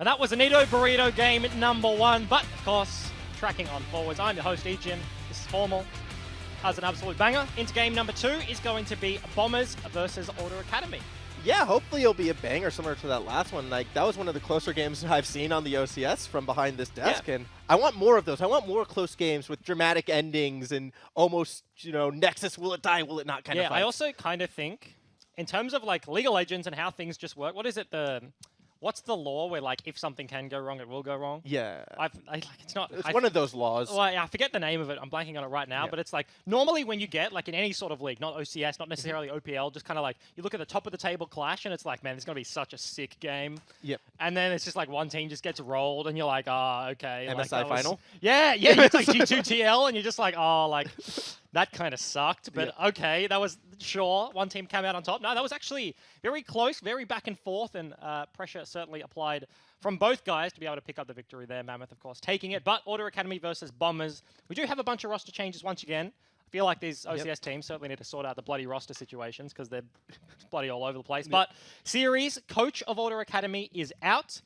And that was Anito Burrito game number 1. But, of course, tracking on forwards, I'm your host, Ejim. This is Formal. As an absolute banger. Into game number 2 is going to be Bombers versus ORA Academy. Yeah, hopefully it'll be a banger similar to that last one. Like, that was one of the closer games I've seen on the OCS from behind this desk, and I want more of those. I want more close games with dramatic endings and almost, you know, Nexus, will it die, will it not kind of fights. I also kind of think, in terms of, like, League of Legends and how things just work, what is it, what's the law where, like, if something can go wrong, it will go wrong? Yeah. It's not... It's one of those laws. Well, I forget the name of it. I'm blanking on it right now. Yeah. But it's like, normally when you get, like, in any sort of league, not OCS, not necessarily OPL, just kind of like, you look at the top of the table clash, and it's like, man, this is going to be such a sick game. Yep. And then it's just like one team just gets rolled, and you're like, oh, okay. MSI final? Yeah. It's like G2TL, and you're just like, oh, like... That kind of sucked, but okay, that was, sure, one team came out on top. No, that was actually very close, very back and forth, and pressure certainly applied from both guys to be able to pick up the victory there. Mammoth, of course, taking it, but ORA Academy versus Bombers. We do have a bunch of roster changes once again. I feel like these OCS teams certainly need to sort out the bloody roster situations because they're bloody all over the place. But Series, coach of ORA Academy, is out.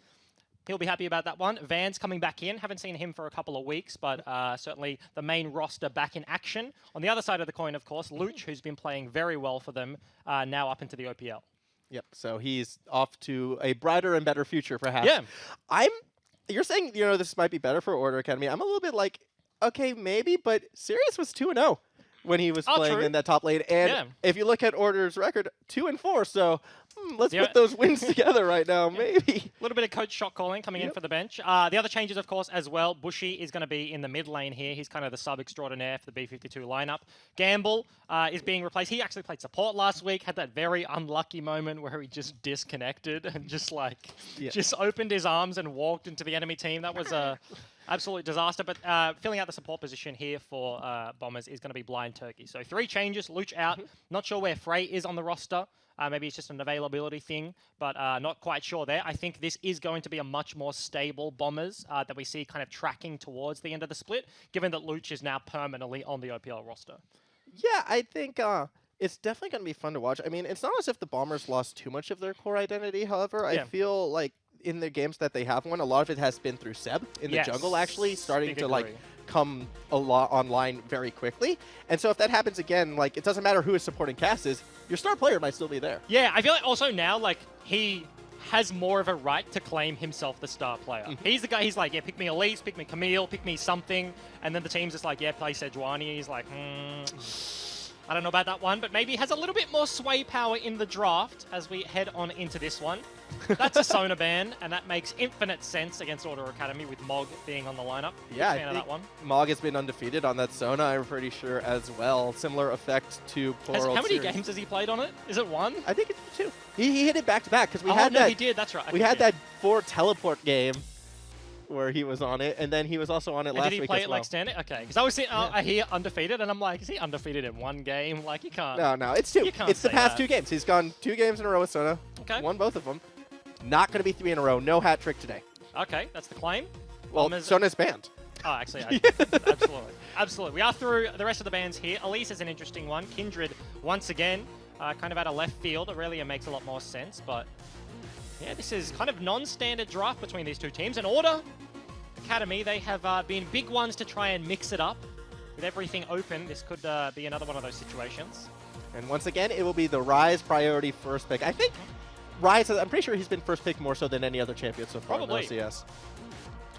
He'll be happy about that one. Van's coming back in. Haven't seen him for a couple of weeks, but certainly the main roster back in action. On the other side of the coin, of course, Luch, who's been playing very well for them, now up into the OPL. Yep, so he's off to a brighter and better future, perhaps. Yeah. You're saying, you know, this might be better for ORA Academy. I'm a little bit like, okay, maybe, but Sirius was 2-0 when he was playing in that top lane. And if you look at ORA's record, 2-4, so... let's put those wins together right now, maybe. A little bit of coach shot calling coming in for the bench. The other changes, of course, as well. Bushy is going to be in the mid lane here. He's kind of the sub extraordinaire for the B52 lineup. Gamble is being replaced. He actually played support last week, had that very unlucky moment where he just disconnected and just like, just opened his arms and walked into the enemy team. That was a absolute disaster. But filling out the support position here for Bombers is going to be Blind Turkey. So 3 changes, Luch out. Not sure where Frey is on the roster. Maybe it's just an availability thing, but not quite sure there. I think this is going to be a much more stable Bombers that we see kind of tracking towards the end of the split, given that Luch is now permanently on the OPL roster. Yeah, I think it's definitely going to be fun to watch. I mean, it's not as if the Bombers lost too much of their core identity, however. I feel like in the games that they have won, a lot of it has been through Seb in the jungle, actually, starting to, like, come a lot online very quickly. And so if that happens again, like, it doesn't matter who his supporting cast is, your star player might still be there. Yeah, I feel like also now, like, he has more of a right to claim himself the star player. He's the guy, he's like, yeah, pick me Elise, pick me Camille, pick me something. And then the team's just like, yeah, play Sejuani. He's like, I don't know about that one, but maybe has a little bit more sway power in the draft as we head on into this one. That's a Sona ban, and that makes infinite sense against ORA Academy with Mog being on the lineup. Yeah, I think that one. Mog has been undefeated on that Sona, I'm pretty sure, as well. Similar effect to Plural. How many games has he played on it? Is it 1? I think it's 2. He hit it back-to-back, because we had that... he did, that's right. We had that 4 teleport game where he was on it, and then he was also on it last week as well. Did he play it like standard? Okay, because I was sitting, I hear undefeated, and I'm like, is he undefeated in 1 game? Like, you can't. No, it's 2. It's the past 2 games. He's gone 2 games in a row with Sona. Okay. Won both of them. Not going to be 3 in a row. No hat trick today. Okay, that's the claim. Well, Sona's banned. Oh, actually, absolutely. Absolutely. We are through the rest of the bans here. Elise is an interesting one. Kindred, once again, kind of out of left field. Aurelia makes a lot more sense, but yeah, this is kind of non-standard draft between these 2 teams. And ORA Academy, they have been big ones to try and mix it up. With everything open, this could be another one of those situations. And once again, it will be the Rise priority first pick. I think Rise, I'm pretty sure he's been first pick more so than any other champion so far in OCS.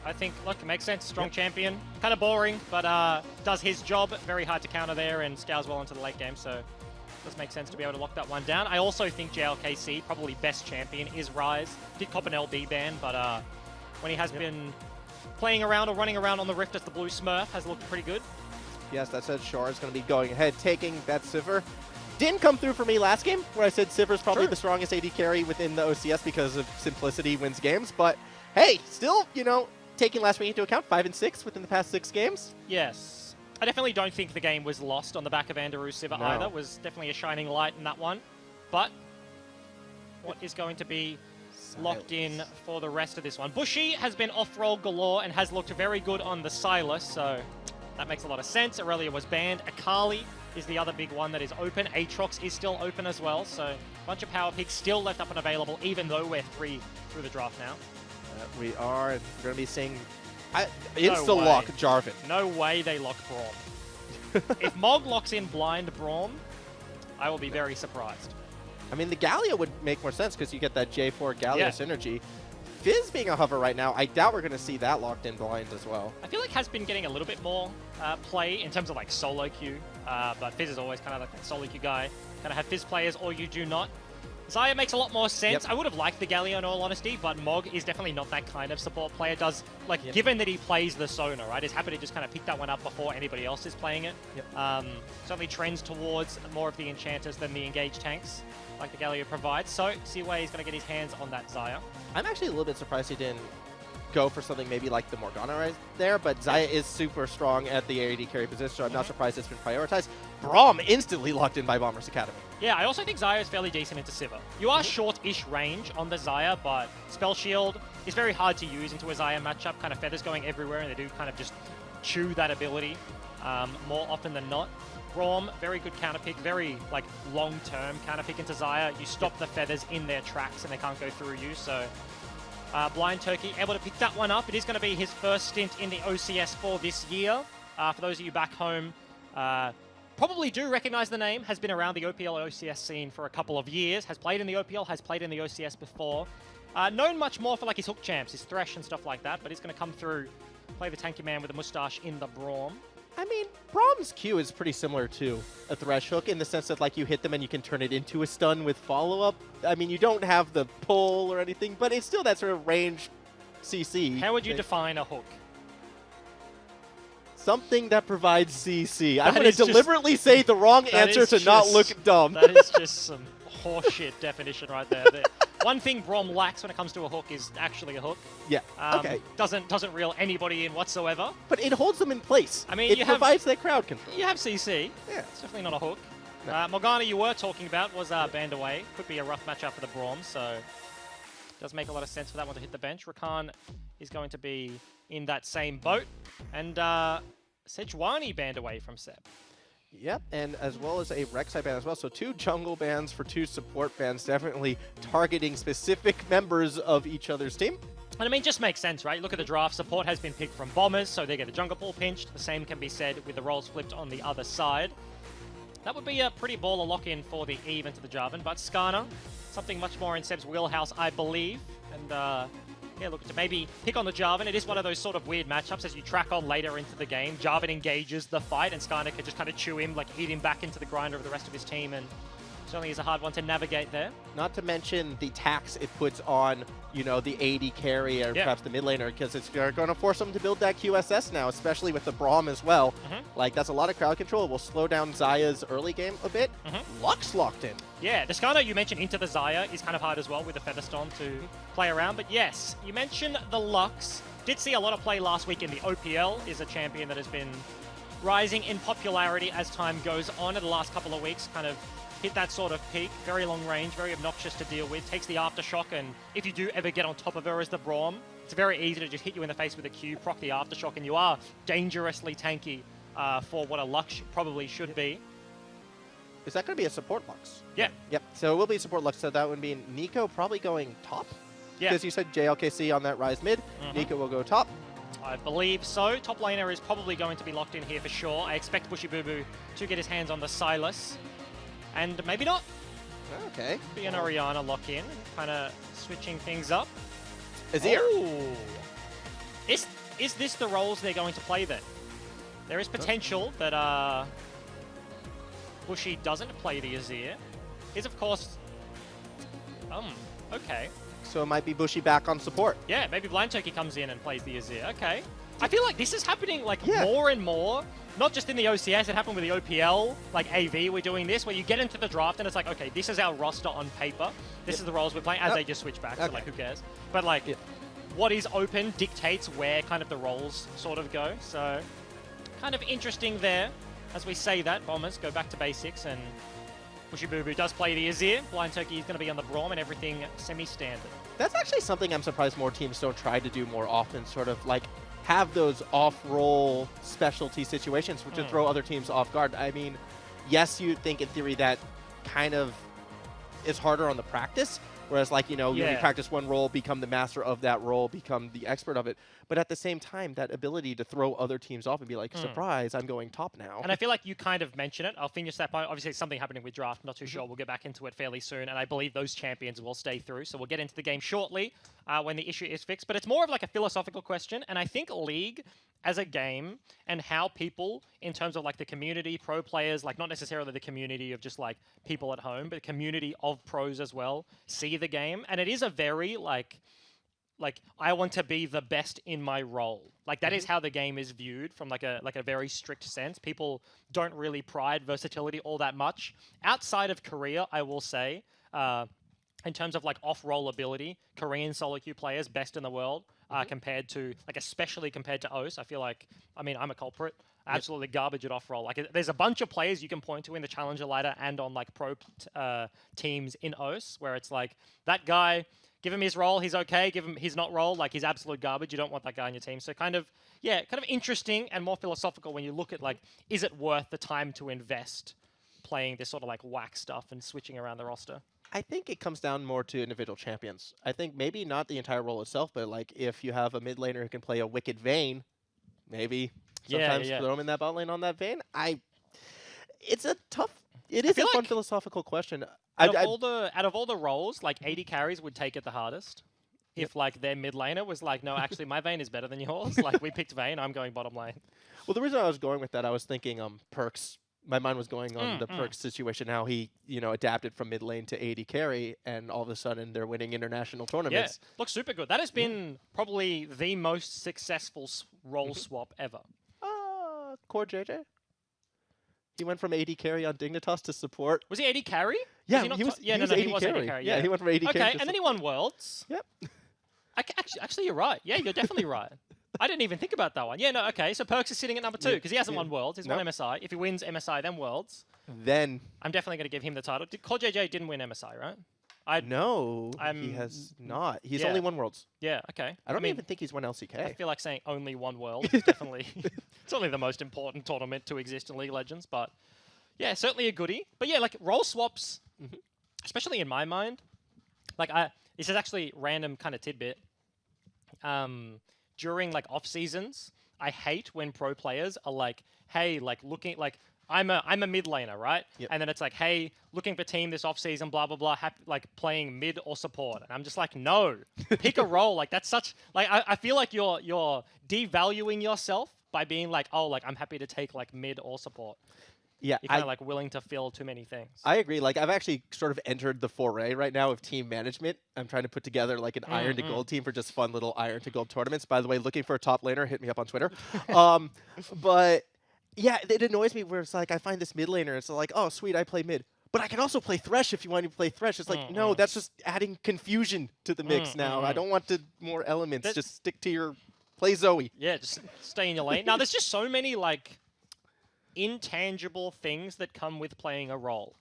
I think, look, it makes sense. Strong champion. Kind of boring, but does his job. Very hard to counter there and scales well into the late game, so it does make sense to be able to lock that one down. I also think JLKC, probably best champion, is Rise. Did cop an LB ban, but when he has been playing around or running around on the Rift as the blue Smurf, has looked pretty good. Yes, that said Shar is going to be going ahead, taking that Sivir. Didn't come through for me last game, where I said Sivir's probably the strongest AD carry within the OCS because of simplicity wins games. But hey, still, you know, taking last week into account, 5 and 6 within the past 6 games. Yes. I definitely don't think the game was lost on the back of Andrew Sivir either. Was definitely a shining light in that one. But what is going to be locked in for the rest of this one? Bushy has been off-roll galore and has looked very good on the Silas, so that makes a lot of sense. Aurelia was banned. Akali is the other big one that is open. Aatrox is still open as well, so a bunch of power picks still left up and available, even though we're 3 through the draft now. We are. And we're going to be seeing insta-lock Jarvan. No way they lock Braum. If Mog locks in blind Braum, I will be very surprised. I mean, the Galio would make more sense because you get that J4 Galio synergy. Fizz being a hover right now, I doubt we're going to see that locked in blind as well. I feel like has been getting a little bit more play in terms of like solo queue, but Fizz is always kind of like that solo queue guy. Kind of have Fizz players or you do not. Xayah makes a lot more sense. I would have liked the Galio in all honesty, but Mog is definitely not that kind of support player. Given that he plays the Sona, right, is happy to just kind of pick that one up before anybody else is playing it. Certainly trends towards more of the enchanters than the engaged tanks, like the Galio provides. So, see where he's going to get his hands on that Xayah. I'm actually a little bit surprised he didn't go for something maybe like the Morgana right there, but Xayah is super strong at the AD carry position, so I'm not surprised it's been prioritized. Braum instantly locked in by Bombers Academy. Yeah, I also think Xayah is fairly decent into Sivir. You are short-ish range on the Xayah, but Spell Shield is very hard to use into a Xayah matchup. Kind of feathers going everywhere, and they do kind of just chew that ability more often than not. Braum, very good counter pick, very like long-term counter pick into Xayah. You stop the feathers in their tracks, and they can't go through you, so... Blind Turkey able to pick that one up. It is going to be his first stint in the OCS for this year. For those of you back home, probably do recognize the name, has been around the OPL OCS scene for a couple of years, has played in the OPL, has played in the OCS before. Known much more for like his hook champs, his Thresh and stuff like that, but he's going to come through, play the tanky man with a mustache in the Braum. I mean, Braum's Q is pretty similar to a Thresh hook in the sense that like you hit them and you can turn it into a stun with follow-up. I mean, you don't have the pull or anything, but it's still that sort of range CC. How would you define a hook? Something that provides CC. I'm going to deliberately say the wrong answer to not look dumb. That is just some horseshit definition right there. One thing Braum lacks when it comes to a hook is actually a hook. Yeah. Okay. Doesn't reel anybody in whatsoever. But it holds them in place. I mean, it provides that crowd control. You have CC. Yeah. It's definitely not a hook. No. Morgana, you were talking about, was banned away. Could be a rough matchup for the Braum, so does make a lot of sense for that one to hit the bench. Rakan is going to be in that same boat, and Sejuani banned away from Seb. Yep, and as well as a Rek'Sai ban as well. So 2 jungle bans for 2 support bans, definitely targeting specific members of each other's team. And I mean, just makes sense, right? Look at the draft. Support has been picked from Bombers, so they get a jungle pool pinched. The same can be said with the roles flipped on the other side. That would be a pretty baller lock-in for the Eve into the Jarvan, but Skarner, something much more in Seb's wheelhouse, I believe. And yeah, look to maybe pick on the Jarvan. It is one of those sort of weird matchups as you track on later into the game. Jarvan engages the fight, and Skarner can just kind of chew him, like eat him back into the grinder of the rest of his team, and certainly is a hard one to navigate there. Not to mention the tax it puts on, you know, the AD carry or perhaps the mid laner, because it's going to force them to build that QSS now, especially with the Braum as well. Like, that's a lot of crowd control. It will slow down Xayah's early game a bit. Lux locked in. Yeah, the Skarner you mentioned into the Xayah is kind of hard as well with the Featherstone to play around. But yes, you mentioned the Lux. Did see a lot of play last week in the OPL, is a champion that has been rising in popularity as time goes on. In the last couple of weeks, kind of hit that sort of peak. Very long range, very obnoxious to deal with. Takes the Aftershock, and if you do ever get on top of her as the Braum, it's very easy to just hit you in the face with a Q, proc the Aftershock, and you are dangerously tanky for what a Lux probably should be. Is that going to be a support Lux? Yeah. Yep. So it will be support Lux, so that would mean Nico probably going top? Yeah. Because you said JLKC on that rise mid. Nico will go top. I believe so. Top laner is probably going to be locked in here for sure. I expect Bushibubu to get his hands on the Sylas. And maybe not. Okay. Be an Orianna lock-in, kind of switching things up. Azir. Oh. Is this the roles they're going to play then? There is potential that Bushi doesn't play the Azir. Is of course... okay. So it might be Bushi back on support. Yeah, maybe Blind Turkey comes in and plays the Azir. Okay. I feel like this is happening like more and more. Not just in the OCS, it happened with the OPL, like AV, we're doing this, where you get into the draft and it's like, okay, this is our roster on paper. This is the roles we're playing, as they just switch back, so like, who cares? But like, what is open dictates where kind of the roles sort of go. So, kind of interesting there. As we say that, Bombers go back to basics, and Bushibubu does play the Azir. Blind Turkey is going to be on the Braum, and everything semi-standard. That's actually something I'm surprised more teams don't try to do more often, sort of like have those off-roll specialty situations to throw other teams off guard. I mean, yes, you'd think in theory that kind of is harder on the practice, Whereas, like, you know, you practice one role, become the master of that role, become the expert of it. But at the same time, that ability to throw other teams off and be like, surprise, I'm going top now. And I feel like you kind of mention it. I'll finish that point. Obviously, something happening with draft. Not too sure. We'll get back into it fairly soon. And I believe those champions will stay through. So we'll get into the game shortly when the issue is fixed. But it's more of like a philosophical question. And I think League as a game and how people, in terms of like the community, pro players, like not necessarily the community of just like people at home, but the community of pros as well, see the game. And it is a very like I want to be the best in my role. Like that is how the game is viewed from like a very strict sense. People don't really pride versatility all that much. Outside of Korea, I will say, in terms of like off-role ability, Korean solo queue players best in the world compared to like especially compared to OS. I feel like I'm a culprit. Absolutely garbage at off-roll. Like there's a bunch of players you can point to in the challenger ladder and on like pro teams in OS where it's like that guy. Give him his role, he's okay. Give him his not role, like he's absolute garbage. You don't want that guy on your team. So kind of interesting and more philosophical when you look at like, is it worth the time to invest playing this sort of like whack stuff and switching around the roster? I think it comes down more to individual champions. I think maybe not the entire role itself, but like if you have a mid laner who can play a Wicked Vayne, maybe sometimes throw him in that bot lane on that Vayne. It is a fun philosophical question. Out of all the roles, like AD carries would take it the hardest. If like their mid laner was like, no, actually my Vayne is better than yours. Like we picked Vayne, I'm going bottom lane. Well, the reason I was going with that, I was thinking Perks. My mind was going on the Perks situation, how he adapted from mid lane to AD carry, and all of a sudden they're winning international tournaments. Yeah, looks super good. That has been probably the most successful role swap ever. Core JJ. He went from AD carry on Dignitas to support. Was he AD carry? Yeah, he was AD carry. Yeah, he went from AD carry. Okay, and then he won Worlds. Yep. Actually, you're right. Yeah, you're definitely right. I didn't even think about that one. Yeah, no, okay. So Perks is sitting at number 2 because he hasn't won Worlds. He's won MSI. If he wins MSI, then Worlds. Then I'm definitely going to give him the title. Core JJ didn't win MSI, right? No, he has not. He's only won Worlds. Yeah, okay. I don't even think he's won LCK. I feel like saying only one World is definitely... it's only the most important tournament to exist in League of Legends, but... Yeah, certainly a goodie. But yeah, like role swaps, especially in my mind, like this is actually random kind of tidbit. During like off seasons, I hate when pro players are like, hey, like looking like I'm a mid laner, right? Yep. And then it's like, hey, looking for team this off season, blah blah blah, like playing mid or support. And I'm just like, no, pick a role. Like that's such like I feel like you're devaluing yourself by being like, oh, like I'm happy to take like mid or support. Yeah, you're kind of like willing to fill too many things. I agree. Like I've actually sort of entered the foray right now of team management. I'm trying to put together like an iron to gold team for just fun little iron to gold tournaments. By the way, looking for a top laner, hit me up on Twitter. But yeah, it annoys me where it's like I find this mid laner. It's like, oh sweet, I play mid, but I can also play Thresh if you want to play Thresh. It's like no, that's just adding confusion to the mix now. I don't want more elements. Just stick to your play Zoe. Yeah, just stay in your lane. Now there's just so many like intangible things that come with playing a role.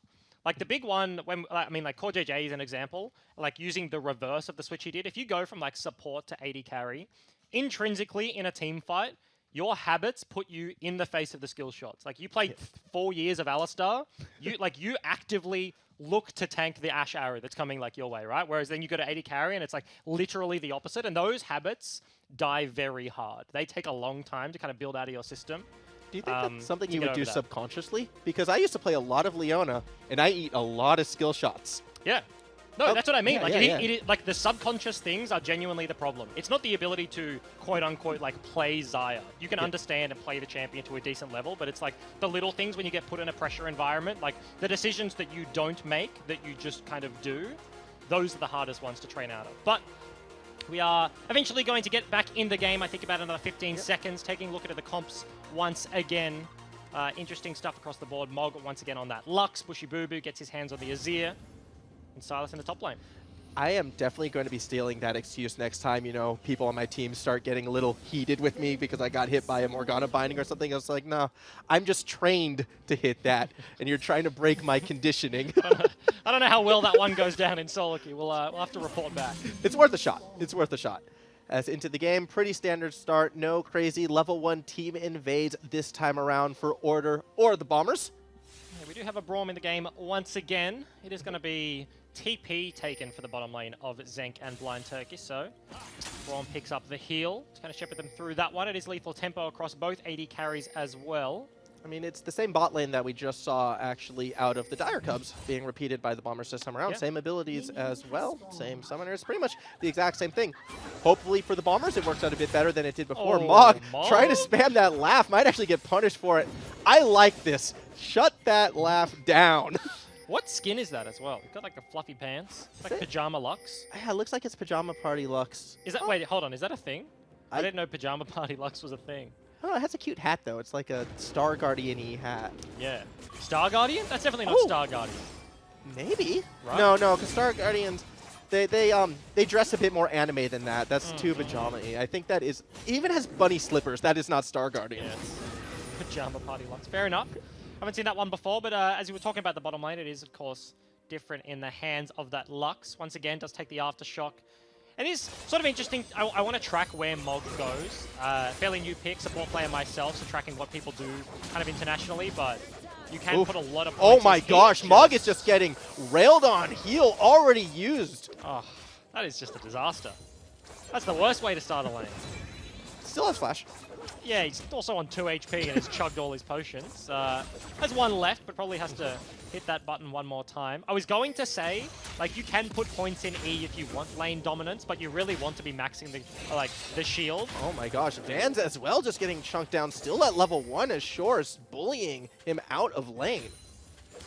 Like the big one, like Core JJ is an example, like using the reverse of the switch he did. If you go from like support to AD carry, intrinsically in a team fight, your habits put you in the face of the skill shots. Like you play 4 years of Alistar, you actively look to tank the Ashe arrow that's coming like your way, right? Whereas then you go to AD carry and it's like literally the opposite. And those habits die very hard. They take a long time to kind of build out of your system. Do you think that's something you would do subconsciously? Because I used to play a lot of Leona, and I eat a lot of skill shots. Yeah. No, that's what I mean. Like the subconscious things are genuinely the problem. It's not the ability to quote-unquote like play Xayah. You can understand and play the champion to a decent level, but it's like the little things when you get put in a pressure environment, like the decisions that you don't make, that you just kind of do, those are the hardest ones to train out of. But we are eventually going to get back in the game, I think about another 15 seconds, taking a look at the comps once again. Interesting stuff across the board. Mog once again on that Lux. Bushy Boo Boo gets his hands on the Azir. And Silas in the top lane. I am definitely going to be stealing that excuse next time, people on my team start getting a little heated with me because I got hit by a Morgana binding or something. I was like, no, I'm just trained to hit that, and you're trying to break my conditioning. I don't know how well that one goes down in solo queue. We'll have to report back. It's worth a shot. It's worth a shot. As into the game, pretty standard start. No crazy level 1 team invades this time around for Order or the Bombers. Yeah, we do have a Braum in the game once again. It is going to be TP taken for the bottom lane of Zenk and Blind Turkey. So Braum picks up the heal to kind of shepherd them through that one. It is lethal tempo across both AD carries as well. I mean, it's the same bot lane that we just saw actually out of the Dire Cubs being repeated by the Bombers this time around. Same abilities as well, same summoners, pretty much the exact same thing. Hopefully for the Bombers, it works out a bit better than it did before. Mog trying to spam that laugh, might actually get punished for it. I like this. Shut that laugh down. What skin is that as well? You've got like the fluffy pants. It's like Pajama Lux. Yeah, it looks like it's Pajama Party Lux. Is that, wait, hold on, is that a thing? I didn't know Pajama Party Lux was a thing. Oh, it has a cute hat, though. It's like a Star Guardian-y hat. Yeah. Star Guardian? That's definitely not Star Guardian. Maybe. Right. No, because Star Guardians, they dress a bit more anime than that. That's too pajama-y. I think that is, even has bunny slippers. That is not Star Guardian. Yes. Pajama Party Lux. Fair enough. Haven't seen that one before, but as you were talking about the bottom lane, it is, of course, different in the hands of that Lux. Once again, does take the Aftershock. And it is sort of interesting. I want to track where Mog goes. Fairly new pick, support player myself, so tracking what people do kind of internationally, but you can put a lot of points. Oh my gosh, Mog is just getting railed on. Heal already used. Oh, that is just a disaster. That's the worst way to start a lane. Still has flash. Yeah, he's also on 2 HP and has chugged all his potions. Has one left, but probably has to hit that button one more time. I was going to say, like, you can put points in E if you want lane dominance, but you really want to be maxing the shield. Oh my gosh, Vans as well just getting chunked down. Still at level 1 as Shore's bullying him out of lane.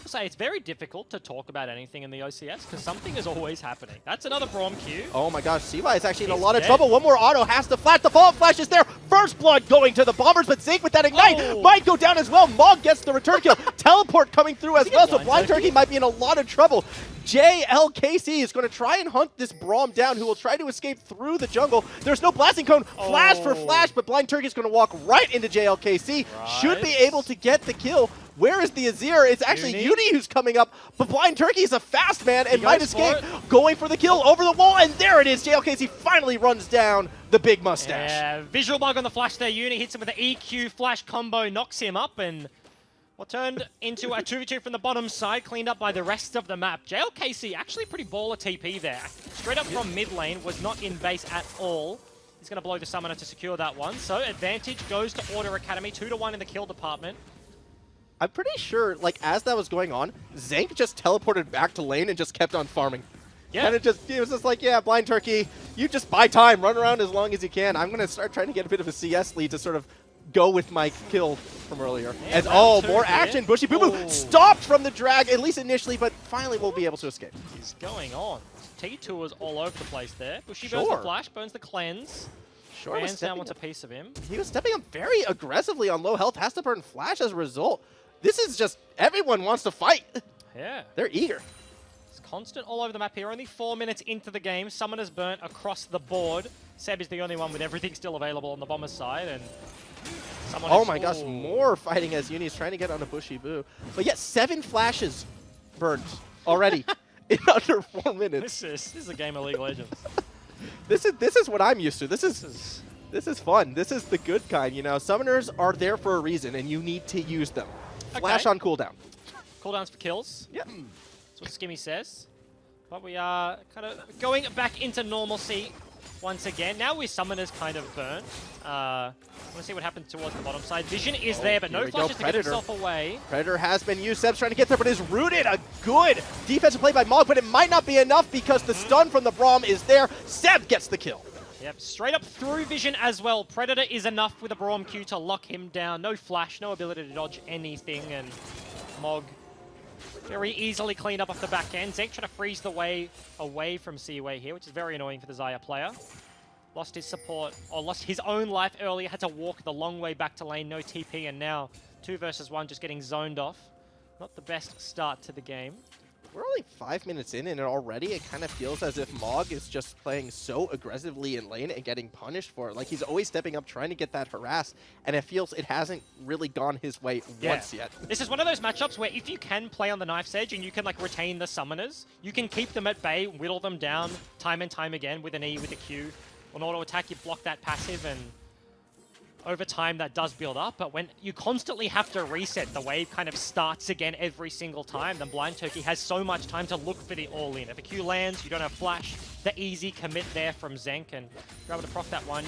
Say it's very difficult to talk about anything in the OCS because something is always happening. That's another Braum Q. Oh my gosh, CY is actually in a lot of trouble. One more auto has to flash. The follow-up flash is there. First blood going to the Bombers, but Zenk with that ignite might go down as well. Mog gets the return kill. Teleport coming through as well, so Blind Turkey might be in a lot of trouble. JLKC is going to try and hunt this Braum down, who will try to escape through the jungle. There's no blasting cone. Flash for flash, but Blind Turkey is going to walk right into JLKC. Should be able to get the kill. Where is the Azir? It's actually Uni who's coming up, but Blind Turkey is a fast man and might escape. Going for the kill over the wall, and there it is. JLKC finally runs down the big mustache. Yeah, visual bug on the flash there. Uni hits him with the EQ flash combo, knocks him up, and what turned into a 2v2 from the bottom side, cleaned up by the rest of the map. JLKC actually pretty baller TP there. Straight up from mid lane, was not in base at all. He's going to blow the summoner to secure that one. So advantage goes to Order Academy, 2-1 in the kill department. I'm pretty sure, like, as that was going on, Zenk just teleported back to lane and just kept on farming. Yeah. And it was just like, yeah, Blind Turkey, you just buy time, run around as long as you can. I'm going to start trying to get a bit of a CS lead to sort of go with my kill from earlier. Yeah, As, more action. Bushy Boo Boo stopped from the drag, at least initially, but finally will be able to escape. He's going on. T2 was all over the place there. Bushy burns the flash, burns the cleanse. Hands down wants a piece of him. He was stepping up very aggressively on low health, has to burn flash as a result. This is just, everyone wants to fight. Yeah. They're eager. It's constant all over the map here. Only 4 minutes into the game. Summoner's burnt across the board. Seb is the only one with everything still available on the Bomber side. And oh my gosh, more fighting as Uni's trying to get on a Bushy Boo. But yet, 7 flashes burned already in under 4 minutes. This is a game of League of Legends. This is what I'm used to. This is fun. This is the good kind, you know. Summoners are there for a reason, and you need to use them. Flash on cooldown. Cooldowns for kills. Yep. That's what Skimmy says. But we are kind of going back into normalcy once again. Now we're Summoners kind of burnt. I want to see what happens towards the bottom side. Vision is there, but no flashes to get himself away. Predator has been used. Seb's trying to get there, but is rooted. A good defensive play by Mog, but it might not be enough because the stun from the Braum is there. Seb gets the kill. Yep, straight up through Vision as well. Predator is enough with a Braum Q to lock him down. No flash, no ability to dodge anything, and Mog very easily cleaned up off the back end. Zenk trying to freeze the way away from Seaway here, which is very annoying for the Xayah player. Lost his support, or lost his own life earlier, had to walk the long way back to lane, no TP, and now 2 versus 1 just getting zoned off. Not the best start to the game. We're only 5 minutes in, and already it kind of feels as if Mog is just playing so aggressively in lane and getting punished for it. Like, he's always stepping up, trying to get that harass, and it feels it hasn't really gone his way once yet. This is one of those matchups where if you can play on the knife's edge and you can, like, retain the summoners, you can keep them at bay, whittle them down time and time again with an E, with a Q. On auto attack, you block that passive, and over time that does build up, but when you constantly have to reset, the wave kind of starts again every single time, then Blind Turkey has so much time to look for the all-in. If a Q lands, you don't have flash, the easy commit there from Zenk, and you're able to proc that one.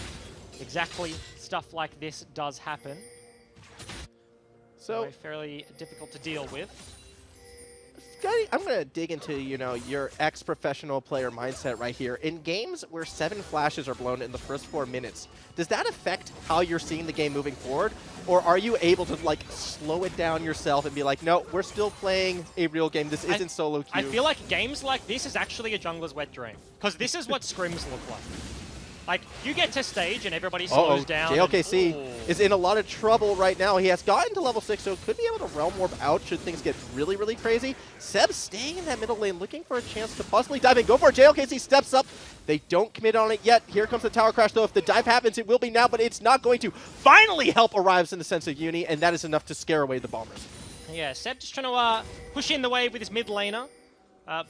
Exactly, stuff like this does happen. So fairly difficult to deal with. I'm going to dig into, your ex-professional player mindset right here. In games where 7 flashes are blown in the first 4 minutes, does that affect how you're seeing the game moving forward? Or are you able to, like, slow it down yourself and be like, no, we're still playing a real game. This isn't solo queue. I feel like games like this is actually a jungler's wet dream. Because this is what scrims look like. Like, you get to stage and everybody slows down. JLKC is in a lot of trouble right now. He has gotten to level 6, so could be able to Realm Warp out should things get really, really crazy. Seb staying in that middle lane, looking for a chance to possibly dive in. Go for it. JLKC steps up. They don't commit on it yet. Here comes the tower crash, though. If the dive happens, it will be now, but it's not going to. Finally, help arrives in the sense of Uni, and that is enough to scare away the Bombers. Yeah, Seb just trying to push in the wave with his mid laner.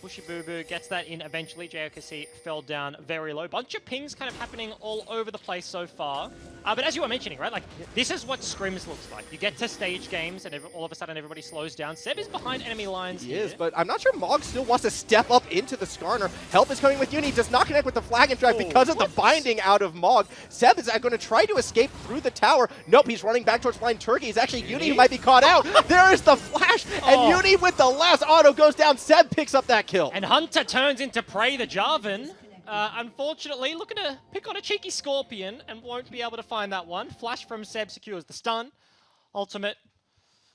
Bushy Boo Boo gets that in eventually. JOKC fell down very low. Bunch of pings kind of happening all over the place so far. But as you were mentioning, right, like, this is what scrims looks like. You get to stage games and all of a sudden everybody slows down. Seb is behind enemy lines He is, but I'm not sure Mog still wants to step up into the Skarner. Help is coming with Uni. Does not connect with the flag and drive because of the binding out of Mog. Seb is going to try to escape through the tower. Nope, he's running back towards Blind Turkey. It's actually Uni who might be caught out. There is the flash, and Uni with the last auto goes down. Seb picks up that kill. And Hunter turns into Prey the Jarvan. Unfortunately, looking to pick on a cheeky Scorpion and won't be able to find that one. Flash from Seb secures the stun. Ultimate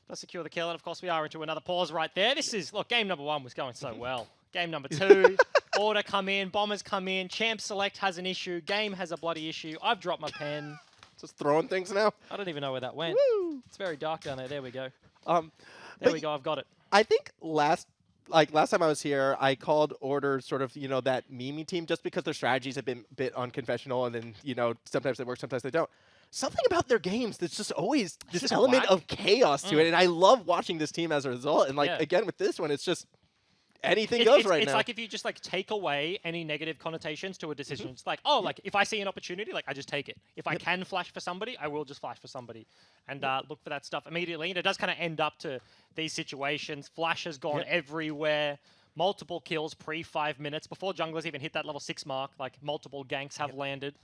does secure the kill, and of course we are into another pause right there. This is, look, game number 1 was going so well. Game number 2, Order come in, Bombers come in, Champ Select has an issue, Game has a bloody issue. I've dropped my pen. Just throwing things now. I don't even know where that went. Woo! It's very dark down there. There we go. There we go, I've got it. I think last time I was here, I called Order sort of, that meme team just because their strategies have been a bit unconventional and then, sometimes they work, sometimes they don't. Something about their games that's just always this element of chaos to it, and I love watching this team as a result. And, again, with this one, it's just anything goes right now. It's like if you just, take away any negative connotations to a decision. It's like, oh, if I see an opportunity, I just take it. If I can flash for somebody, I will just flash for somebody and look for that stuff immediately. And it does kind of end up to these situations. Flash has gone everywhere. Multiple kills pre 5 minutes. Before junglers even hit that level 6 mark, multiple ganks have landed.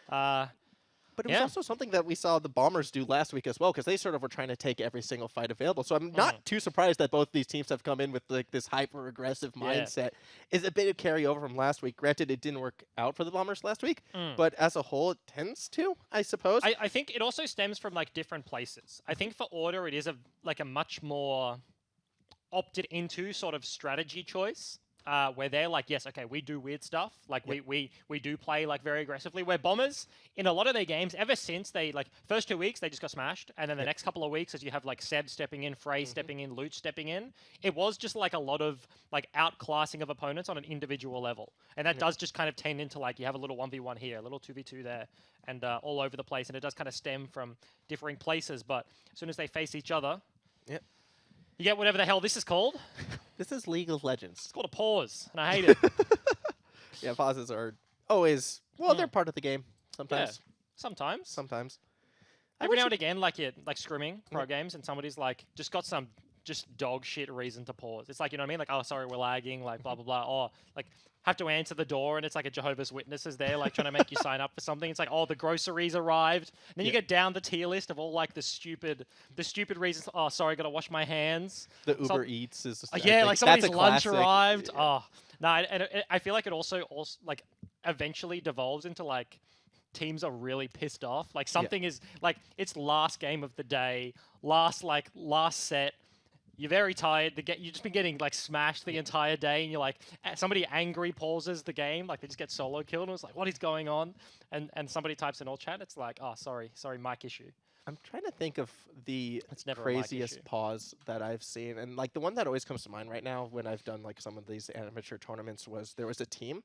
But it was also something that we saw the Bombers do last week as well, because they sort of were trying to take every single fight available. So I'm not too surprised that both these teams have come in with this hyper-aggressive mindset. Is a bit of carryover from last week. Granted, it didn't work out for the Bombers last week, but as a whole, it tends to, I suppose. I think it also stems from different places. I think for Order, it is a much more opted into sort of strategy choice. Where they're like, yes, okay, we do weird stuff. We do play very aggressively. Where Bombers, in a lot of their games, ever since they first 2 weeks they just got smashed, and then the next couple of weeks, as you have Seb stepping in, Frey stepping in, Luch stepping in, it was just a lot of outclassing of opponents on an individual level, and that does just kind of tend into you have a little 1v1 here, a little 2v2 there, and all over the place, and it does kind of stem from differing places. But as soon as they face each other, you get whatever the hell this is called. This is League of Legends. It's called a pause, and I hate it. Yeah, pauses are always, they're part of the game sometimes. Yeah, sometimes. Sometimes. Every now and again, you're scrimming pro games, and somebody's just got some dog shit reason to pause. It's you know what I mean? Oh, sorry, we're lagging, blah, blah, blah. Or, have to answer the door, and it's a Jehovah's Witnesses there, trying to make you sign up for something. It's oh, the groceries arrived. And then you get down the tier list of all, the stupid reasons. Oh, sorry, gotta wash my hands. The Uber Eats is just, somebody's lunch arrived. Yeah. Oh, no, and I feel it also eventually devolves into, teams are really pissed off. Something is, it's last game of the day, last set. You're very tired. You've just been getting smashed the entire day, and you're somebody angry pauses the game, they just get solo killed, and it's what is going on? And somebody types in all chat, it's oh, sorry, mic issue. I'm trying to think of the craziest pause that I've seen, and the one that always comes to mind right now when I've done some of these amateur tournaments was there was a team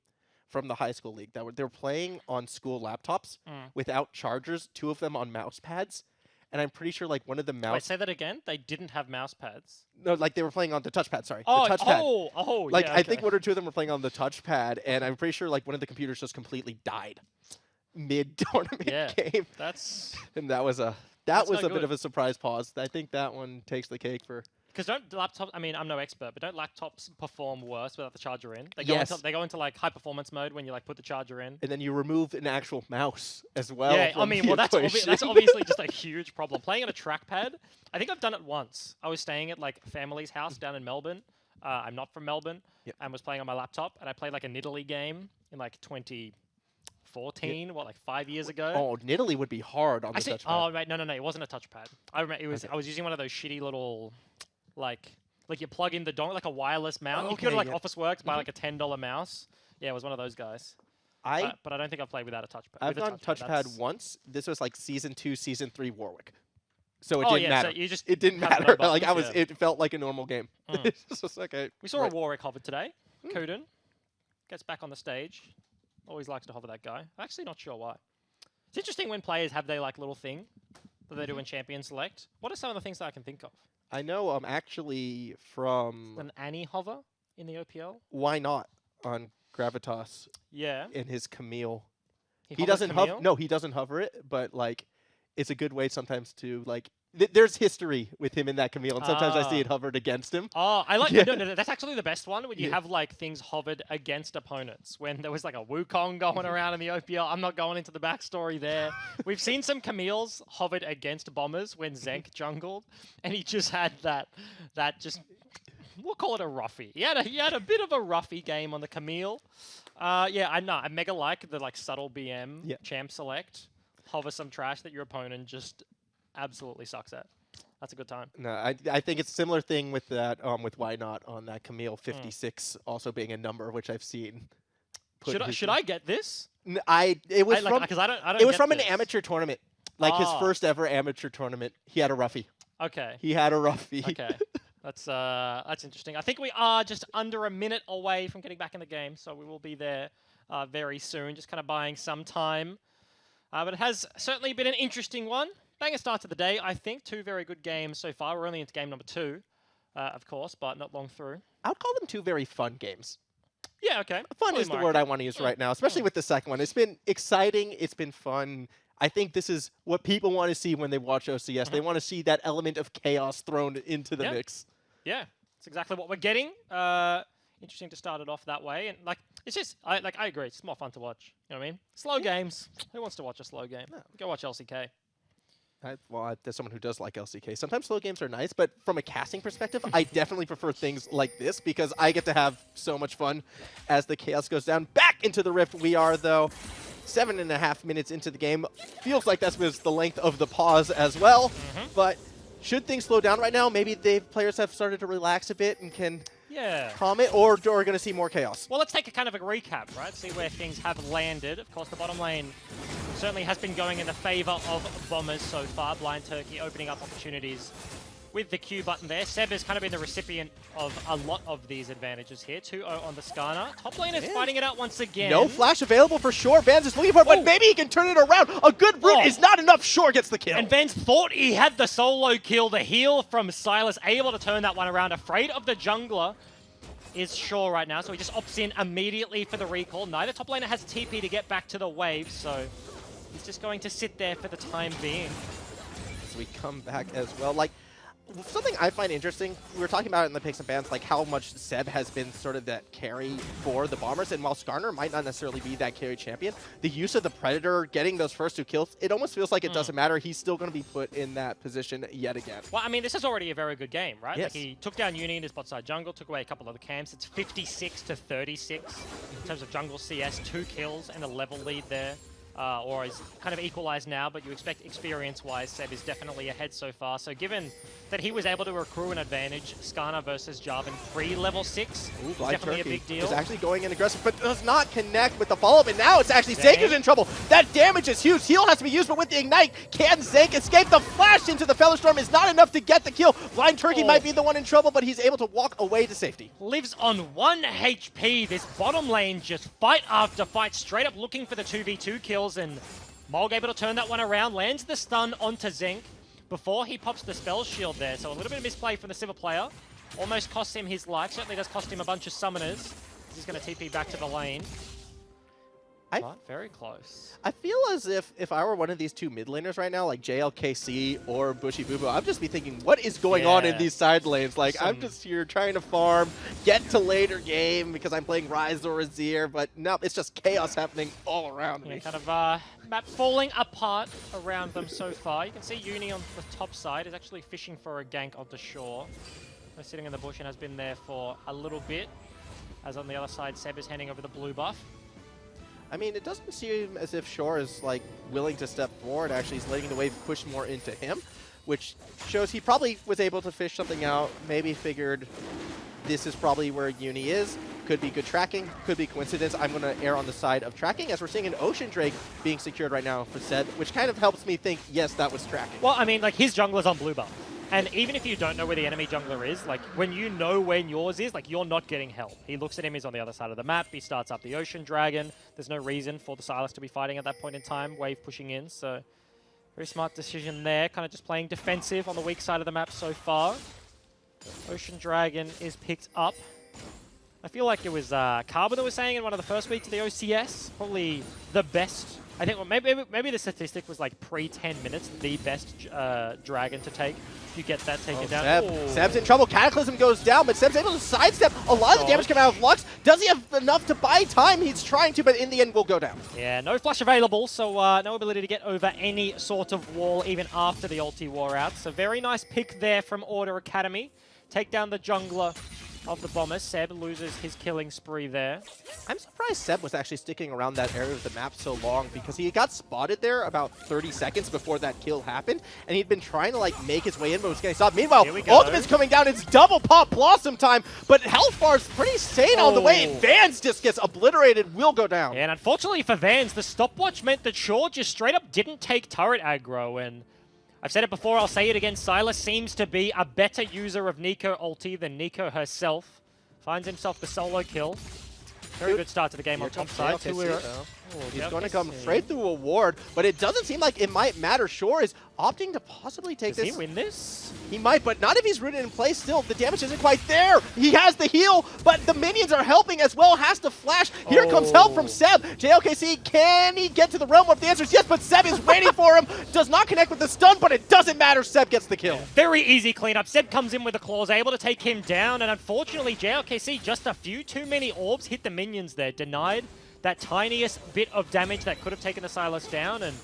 from the high school league that they were playing on school laptops without chargers, 2 of them on mouse pads. And I'm pretty sure one of the mouse... Wait, say that again? They didn't have mouse pads? No, they were playing on the touchpad, sorry. Oh, the touchpad. Oh, yeah, I think 1 or 2 of them were playing on the touchpad, and I'm pretty sure one of the computers just completely died. mid-tournament game. And that was a bit of a surprise pause. I think that one takes the cake for. Because don't laptops, I mean, I'm no expert, but don't laptops perform worse without the charger in? They go into like high performance mode when you like put the charger in. And then you remove an actual mouse as well. Yeah, I mean, well, that's obviously just a huge problem. Playing on a trackpad, I think I've done it once. I was staying at like family's house down in Melbourne. I'm not from Melbourne, and was playing on my laptop, and I played like a Nidalee game in like 2014, like 5 years ago. Oh, Nidalee would be hard on the touchpad. Oh, right, no, it wasn't a touchpad. I remember I was using one of those shitty little, like you plug in the dongle, like a wireless mouse. You could go to like Officeworks, buy like a $10 mouse. Yeah, it was one of those guys. But I don't think I've played without a touchpad. I've done touchpad once. This was like Season 2, Season 3 Warwick. So it didn't matter. So it didn't matter. Like it felt like a normal game. It's just okay. We saw a Warwick hover today. Kuden gets back on the stage. Always likes to hover that guy. I'm actually not sure why. It's interesting when players have their like little thing that they do in Champion Select. What are some of the things that I can think of? I know actually from an Annie hover in the OPL. Why not on Gravitas? Yeah. In his Camille. He doesn't hover. No, he doesn't hover it, but like it's a good way sometimes to like. There's history with him in that Camille, and sometimes I see it hovered against him. Oh, I like no, that's actually the best one when you have like things hovered against opponents. When there was like a Wukong going around in the OPL. I'm not going into the backstory there. We've seen some Camille's hovered against bombers when Zenk jungled, and he just had that just we'll call it a roughie. He had a bit of a roughie game on the Camille. Yeah, I know. I mega like the like subtle BM champ select. Hover some trash that your opponent just absolutely sucks at. That's a good time. No, I think it's a similar thing with that with Why Not on that Camille 56 also being a number which I've seen. Should I get this? It was from an amateur tournament. Like his first ever amateur tournament. He had a roughie. Okay. He had a roughie. Okay. That's interesting. I think we are just under a minute away from getting back in the game, so we will be there very soon. Just kind of buying some time. But it has certainly been an interesting one. Banger start to the day, I think. 2 very good games so far. We're only into game number 2, of course, but not long through. I would call them 2 very fun games. Yeah, okay. Fun is the word I want to use right now, especially with the second one. It's been exciting. It's been fun. I think this is what people want to see when they watch OCS. They want to see that element of chaos thrown into the mix. Yeah, that's exactly what we're getting. Interesting to start it off that way. And like, it's just, I agree. It's more fun to watch. You know what I mean? Slow games. Who wants to watch a slow game? No. Go watch LCK. There's someone who does like LCK. Sometimes slow games are nice, but from a casting perspective, I definitely prefer things like this because I get to have so much fun as the chaos goes down. Back into the Rift we are, though. 7.5 minutes into the game. Feels like that was the length of the pause as well. But should things slow down right now? Maybe the players have started to relax a bit and can calm it, or are going to see more chaos? Well, let's take a kind of a recap, right? See where things have landed. Of course, the bottom lane certainly has been going in the favor of Bombers so far. Blind Turkey opening up opportunities with the Q button there. Seb has kind of been the recipient of a lot of these advantages here. 2-0 on the Skarner. Top lane is fighting it out once again. No flash available for Shore. Vans is looking for it, but maybe he can turn it around. A good route is not enough. Shore gets the kill. And Vans thought he had the solo kill. The heal from Silas, able to turn that one around. Afraid of the jungler is Shore right now, so he just opts in immediately for the recall. Neither top laner has TP to get back to the wave, so he's just going to sit there for the time being. As we come back as well, like, something I find interesting, we were talking about it in the picks and bans, like how much Seb has been sort of that carry for the Bombers, and while Skarner might not necessarily be that carry champion, the use of the Predator, getting those first 2 kills, it almost feels like it doesn't matter. He's still going to be put in that position yet again. Well, I mean, this is already a very good game, right? Yes. Like, he took down Uni in his bot side jungle, took away a couple of the camps. It's 56-36 in terms of jungle CS, 2 kills and a level lead there. Or is kind of equalized now, but you expect experience-wise, Seb is definitely ahead so far. So given that he was able to accrue an advantage, Skarner versus Jarvan pre-level 6 is definitely a big deal. He's actually going in aggressive, but does not connect with the follow-up, and now it's actually Zank is in trouble. That damage is huge. Heal has to be used, but with the Ignite, can Zank escape? The flash into the Fellow is not enough to get the kill. Blind Turkey might be the one in trouble, but he's able to walk away to safety. Lives on 1 HP. This bottom lane just fight after fight, straight up looking for the 2v2 kills, and Mulg able to turn that one around, lands the stun onto Zenk before he pops the spell shield there. So a little bit of misplay from the Sivir player. Almost costs him his life. Certainly does cost him a bunch of summoners. He's going to TP back to the lane. But very close. I feel as if I were one of these two mid laners right now, like JLKC or Bushy Boo Boo, I'd just be thinking, what is going on in these side lanes? Like, I'm just here trying to farm, get to later game because I'm playing Ryze or Azir, but no, it's just chaos happening all around me. Kind of map falling apart around them so far. You can see Uni on the top side is actually fishing for a gank onto shore. They're sitting in the bush and has been there for a little bit. As on the other side, Seb is handing over the blue buff. I mean, it doesn't seem as if Shore is like willing to step forward. Actually, he's letting the wave push more into him, which shows he probably was able to fish something out. Maybe figured this is probably where Uni is. Could be good tracking, could be coincidence. I'm going to err on the side of tracking, as we're seeing an Ocean Drake being secured right now for Seb, which kind of helps me think, yes, that was tracking. Well, I mean, like, his jungler's on blue buff. And even if you don't know where the enemy jungler is, like, when you know when yours is, like, you're not getting help. He looks at him, he's on the other side of the map, he starts up the Ocean Dragon. There's no reason for the Sylas to be fighting at that point in time, wave pushing in, so very smart decision there, kind of just playing defensive on the weak side of the map so far. Ocean Dragon is picked up. I feel like it was Carver that was saying in one of the first weeks of the OCS, probably the best. I think, well, maybe the statistic was like pre-10 minutes, the best dragon to take. If you get that taken down. Seb's in trouble. Cataclysm goes down, but Seb's able to sidestep a lot of the damage coming out of Lux. Does he have enough to buy time? He's trying to, but in the end will go down. Yeah, no flash available, so no ability to get over any sort of wall even after the ulti wore out. So very nice pick there from Order Academy. Take down the jungler of the Bombers. Seb loses his killing spree there. I'm surprised Seb was actually sticking around that area of the map so long, because he got spotted there about 30 seconds before that kill happened, and he'd been trying to like make his way in, but was getting stopped. Meanwhile, Ultimate's coming down. It's double pop Blossom time, but Hellfar's pretty sane on the way. Vans just gets obliterated, will go down. Yeah, and unfortunately for Vans, the stopwatch meant that Shaw just straight up didn't take turret aggro, and I've said it before, I'll say it again, Sylas seems to be a better user of Neeko ulti than Neeko herself. Finds himself the solo kill. Very good start to the game on top side. He's going to come straight through a ward, but it doesn't seem like it might matter. Shore is opting to possibly take this. Does he win this? He might, but not if he's rooted in place still. The damage isn't quite there. He has the heal, but the minions are helping as well. Has to flash. Here comes help from Seb. JLKC, can he get to the realm of the answers? Yes, but Seb is waiting for him. Does not connect with the stun, but it doesn't matter. Seb gets the kill. Very easy cleanup. Seb comes in with the claws, able to take him down, and unfortunately, JLKC, just a few too many orbs hit the minions there. Denied that tiniest bit of damage that could have taken the Sylas down, and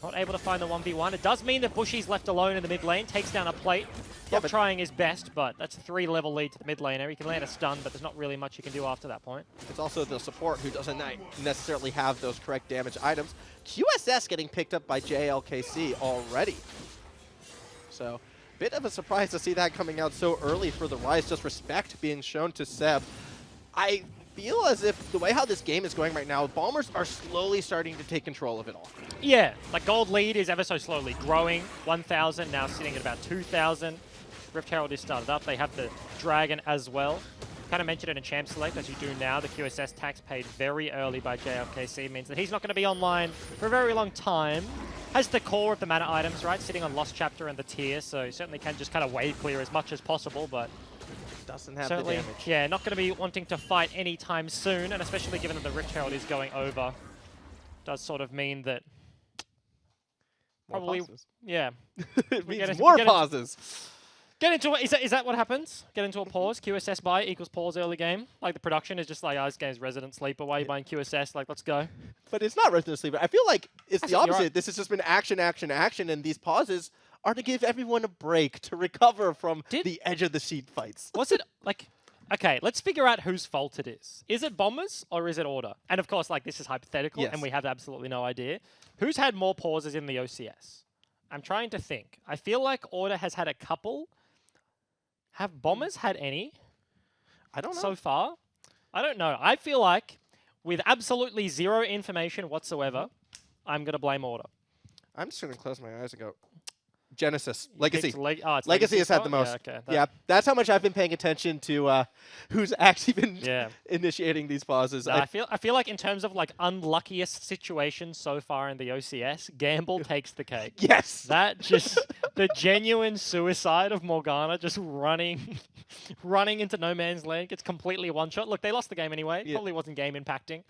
not able to find the 1v1. It does mean that Bushy's left alone in the mid lane, takes down a plate. Not trying his best, but that's a 3-level lead to the mid laner. He can land a stun, but there's not really much you can do after that point. It's also the support who doesn't necessarily have those correct damage items. QSS getting picked up by JLKC already. So, bit of a surprise to see that coming out so early for the Ryze. Just respect being shown to Seb. I feel as if the way how this game is going right now, Bombers are slowly starting to take control of it all. Yeah, like gold lead is ever so slowly growing. 1,000, now sitting at about 2,000. Rift Herald is started up. They have the Dragon as well. Kind of mentioned it in Champ Select, as you do now. The QSS tax paid very early by JLKC means that he's not going to be online for a very long time. Has the core of the mana items, right? Sitting on Lost Chapter and the tier, so he certainly can just kind of wave clear as much as possible, but doesn't have the damage. Yeah, not going to be wanting to fight anytime soon, and especially given that the Rift Herald is going over, does sort of mean that probably, yeah. It means more pauses. Get into it. Is that what happens? Get into a pause. QSS buy equals pause early game. Like the production is just like, oh, this game's resident sleeper. Why are you buying QSS? Like, let's go. But it's not resident sleeper. I feel like it's the opposite. Right. This has just been action, action, action, and these pauses are to give everyone a break to recover from the edge of the seat fights. Was it like, okay, let's figure out whose fault it is. Is it Bombers or is it Order? And of course, like this is hypothetical and we have absolutely no idea. Who's had more pauses in the OCS? I'm trying to think. I feel like Order has had a couple. Have Bombers had any? I don't know. So far? I don't know. I feel like with absolutely zero information whatsoever, I'm going to blame Order. I'm just going to close my eyes and go, Genesis. Legacy. Legacy has had the most. Yeah, okay, yeah, that's how much I've been paying attention to who's actually been initiating these pauses. No, I feel like in terms of like unluckiest situations so far in the OCS, Gamble takes the cake. Yes. That just, the genuine suicide of Morgana just running into no man's land. Gets completely one-shot. Look, they lost the game anyway. Probably wasn't game impacting.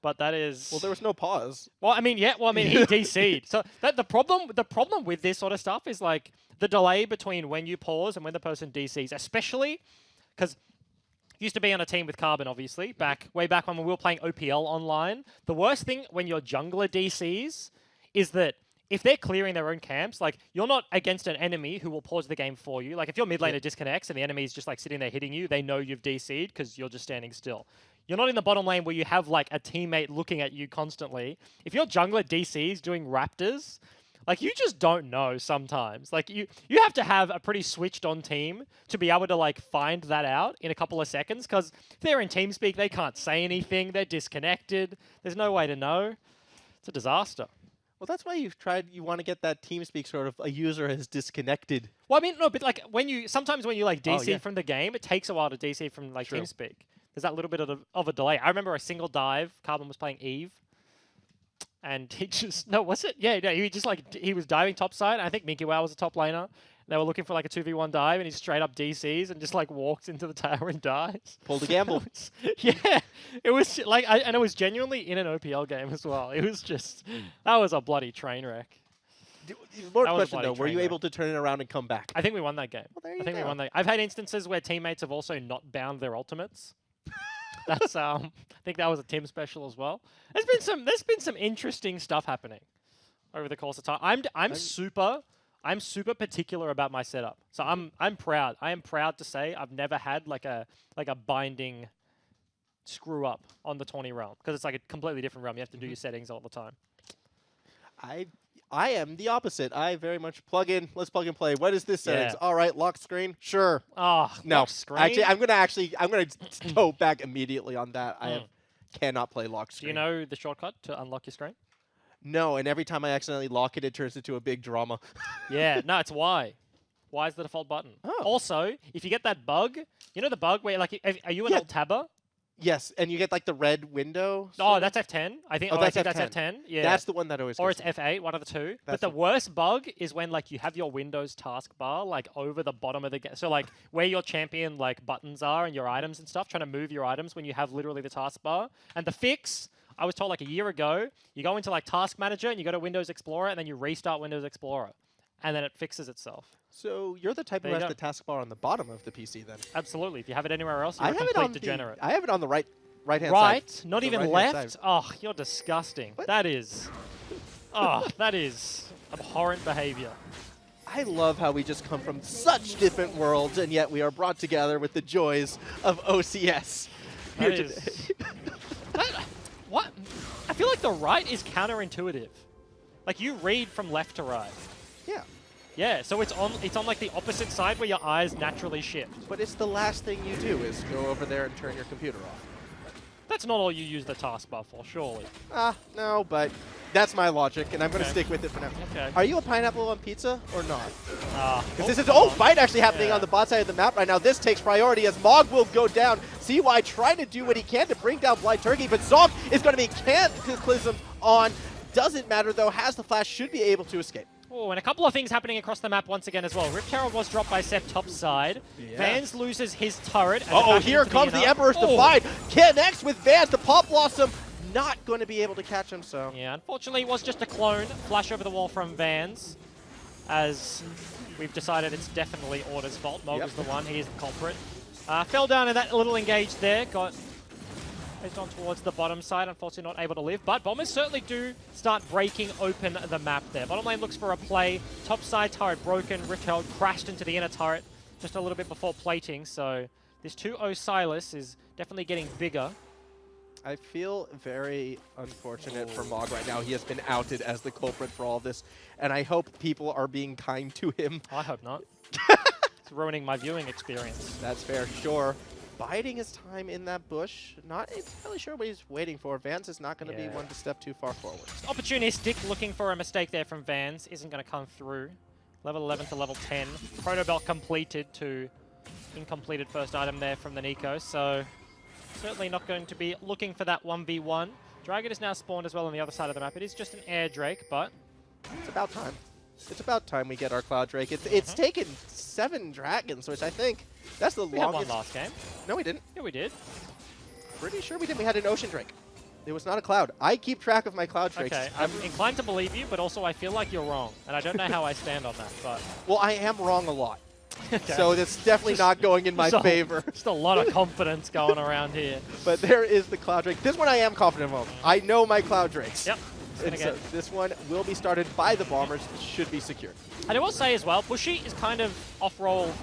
But that is... Well, there was no pause. Well, I mean, yeah. Well, I mean, he DC'd. So the problem with this sort of stuff is like the delay between when you pause and when the person DCs, especially because used to be on a team with Carbon, obviously, way back when we were playing OPL online. The worst thing when your jungler DCs is that if they're clearing their own camps, like you're not against an enemy who will pause the game for you. Like if your mid laner disconnects and the enemy's just like sitting there hitting you, they know you've DC'd because you're just standing still. You're not in the bottom lane where you have like a teammate looking at you constantly. If your jungler DCs doing Raptors, like you just don't know sometimes. Like you have to have a pretty switched on team to be able to like find that out in a couple of seconds, because if they're in TeamSpeak, they can't say anything. They're disconnected. There's no way to know. It's a disaster. Well, that's why you want to get that TeamSpeak sort of a user has disconnected. Well, I mean, no, but like sometimes when you like DC from the game, it takes a while to DC from like TeamSpeak. There's that little bit of a delay. I remember a single dive. Carbon was playing Eve. And he just... No, was it? Yeah, no, he just like... He was diving topside. I think Minky Wow was a top laner. They were looking for like a 2v1 dive, and he straight up DCs and just like walks into the tower and dies. Pulled a gamble. Yeah. It was like... and it was genuinely in an OPL game as well. It was just... That was a bloody train wreck. More question though, were you able to turn it around and come back? I think we won that game. Well, there you I think go. we won that. I've had instances where teammates have also not bound their ultimates. That's I think that was a Tim special as well. There's been some interesting stuff happening over the course of time. I'm super particular about my setup. So I'm proud. I am proud to say I've never had like a binding screw up on the 20 realm, because it's like a completely different realm. You have to do your settings all the time. I am the opposite. I very much plug in. Let's plug and play. What is this settings? All right, lock screen. Sure. Oh, no. Lock screen? I'm gonna go back immediately on that. I cannot play lock screen. Do you know the shortcut to unlock your screen? No, and every time I accidentally lock it, it turns into a big drama. Yeah, no, it's Y. Y is the default button. Oh. Also, if you get that bug, you know the bug where like, are you an alt-tabber? Yes, and you get like the red window. Oh, that's F10. I think. Oh, that's F10. F10. Yeah. That's the one that always. Or it's F8, one of the two. But the worst bug is when like you have your Windows taskbar like over the bottom of the game. So like where your champion like buttons are and your items and stuff, trying to move your items when you have literally the taskbar. And the fix, I was told like a year ago, you go into like Task Manager and you go to Windows Explorer and then you restart Windows Explorer, and then it fixes itself. So you're the type who has the taskbar on the bottom of the PC then? Absolutely. If you have it anywhere else, you're a complete degenerate. I have it on the right-hand side. Right? Not even left? Oh, you're disgusting. What? That is... Oh, that is abhorrent behavior. I love how we just come from such different worlds, and yet we are brought together with the joys of OCS. That is... What? I feel like the right is counterintuitive. Like, you read from left to right. Yeah. Yeah, so it's on like the opposite side where your eyes naturally shift. But it's the last thing you do is go over there and turn your computer off. That's not all you use the taskbar for, surely. No, but that's my logic, and I'm going to stick with it for now. Okay. Are you a pineapple on pizza or not? Because this is fight actually happening on the bot side of the map right now. This takes priority as Mog will go down. CY trying to do what he can to bring down Blind Turkey, but Zonk is going to be cataclysmed on. Doesn't matter though, has the flash, should be able to escape. Oh, and a couple of things happening across the map once again as well. Rip Terror was dropped by Sep top side. Yeah. Vans loses his turret. Uh-oh, here comes the Emperor's Divide. Connects with Vans. The Pop Blossom not going to be able to catch him, so. Yeah, unfortunately it was just a clone. Flash over the wall from Vans. As we've decided it's definitely Order's fault. Mog was the one. He is the culprit. Fell down in that little engage there. Got based on towards the bottom side, unfortunately not able to live, but Bombers certainly do start breaking open the map there. Bottom lane looks for a play, top side turret broken, Riptail crashed into the inner turret just a little bit before plating, so this 2-0 Silas is definitely getting bigger. I feel very unfortunate for Mog right now. He has been outed as the culprit for all this, and I hope people are being kind to him. I hope not. It's ruining my viewing experience. That's fair, sure. Biding his time in that bush. Not entirely sure what he's waiting for. Vans is not going to be one to step too far forward. Just opportunistic, looking for a mistake there from Vans. Isn't going to come through. Level 11 to level 10. Proto Belt completed to incompleted first item there from the Nico. So certainly not going to be looking for that 1v1. Dragon is now spawned as well on the other side of the map. It is just an air Drake, but it's about time. It's about time we get our Cloud Drake. It's taken 7 dragons, which I think that's the longest. We had one last game. No, we didn't. Yeah, we did. Pretty sure we did. We had an Ocean Drake. It was not a cloud. I keep track of my cloud drakes. Okay, I'm inclined to believe you, but also I feel like you're wrong. And I don't know how I stand on that, but... Well, I am wrong a lot. Okay. So that's definitely not going in my favor. Just a lot of confidence going around here. But there is the cloud drake. This one I am confident of. I know my cloud drakes. Yep. And so this one will be started by the Bombers. Should be secure. And I will say as well, Bushy is kind of off-roll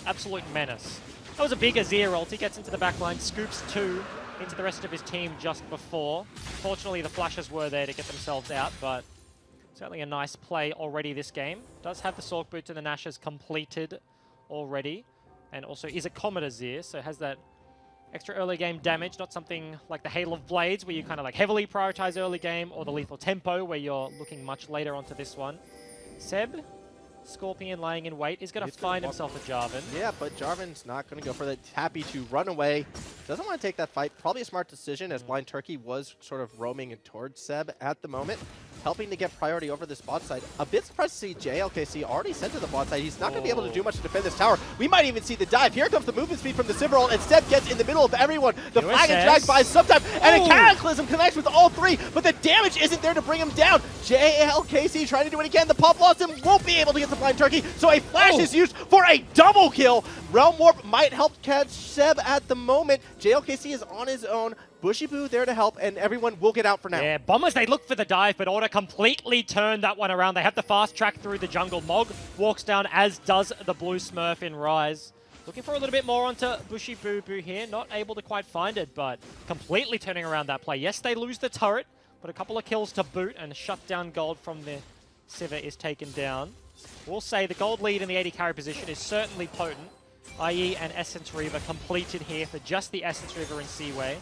absolute menace. That was a big Azir ult. He gets into the back line, scoops 2 into the rest of his team just before. Fortunately, the flashes were there to get themselves out, but certainly a nice play already this game. Does have the Sork Boots and the Nashes completed already, and also is a Comet Azir, so has that extra early game damage, not something like the Hail of Blades, where you kind of like heavily prioritize early game, or the Lethal Tempo, where you're looking much later onto this one. Seb, Scorpion lying in wait, is going to find himself a Jarvan. Yeah, but Jarvan's not going to go for that. Happy to run away. Doesn't want to take that fight. Probably a smart decision, as Blind Turkey was sort of roaming towards Seb at the moment, helping to get priority over this bot side. A bit surprised to see JLKC already sent to the bot side. He's not going to be able to do much to defend this tower. We might even see the dive. Here comes the movement speed from the Sivir ult, and Seb gets in the middle of everyone. The flag is dragged by sometime, and a Cataclysm connects with all 3, but the damage isn't there to bring him down. JLKC trying to do what he can. The pop lost him, won't be able to get the Blind Turkey, so a flash is used for a double kill. Realm Warp might help catch Seb at the moment. JLKC is on his own. Bushy Boo there to help, and everyone will get out for now. Yeah, Bombers, they look for the dive, but ORA completely turned that one around. They have the fast track through the jungle. Mog walks down, as does the Blue Smurf in Rise. Looking for a little bit more onto Bushy Boo Boo here. Not able to quite find it, but completely turning around that play. Yes, they lose the turret, but a couple of kills to boot, and shut down gold from the Sivir is taken down. We'll say the gold lead in the 80 carry position is certainly potent. IE and Essence Reaver completed here for just the Essence Reaver and Seaway.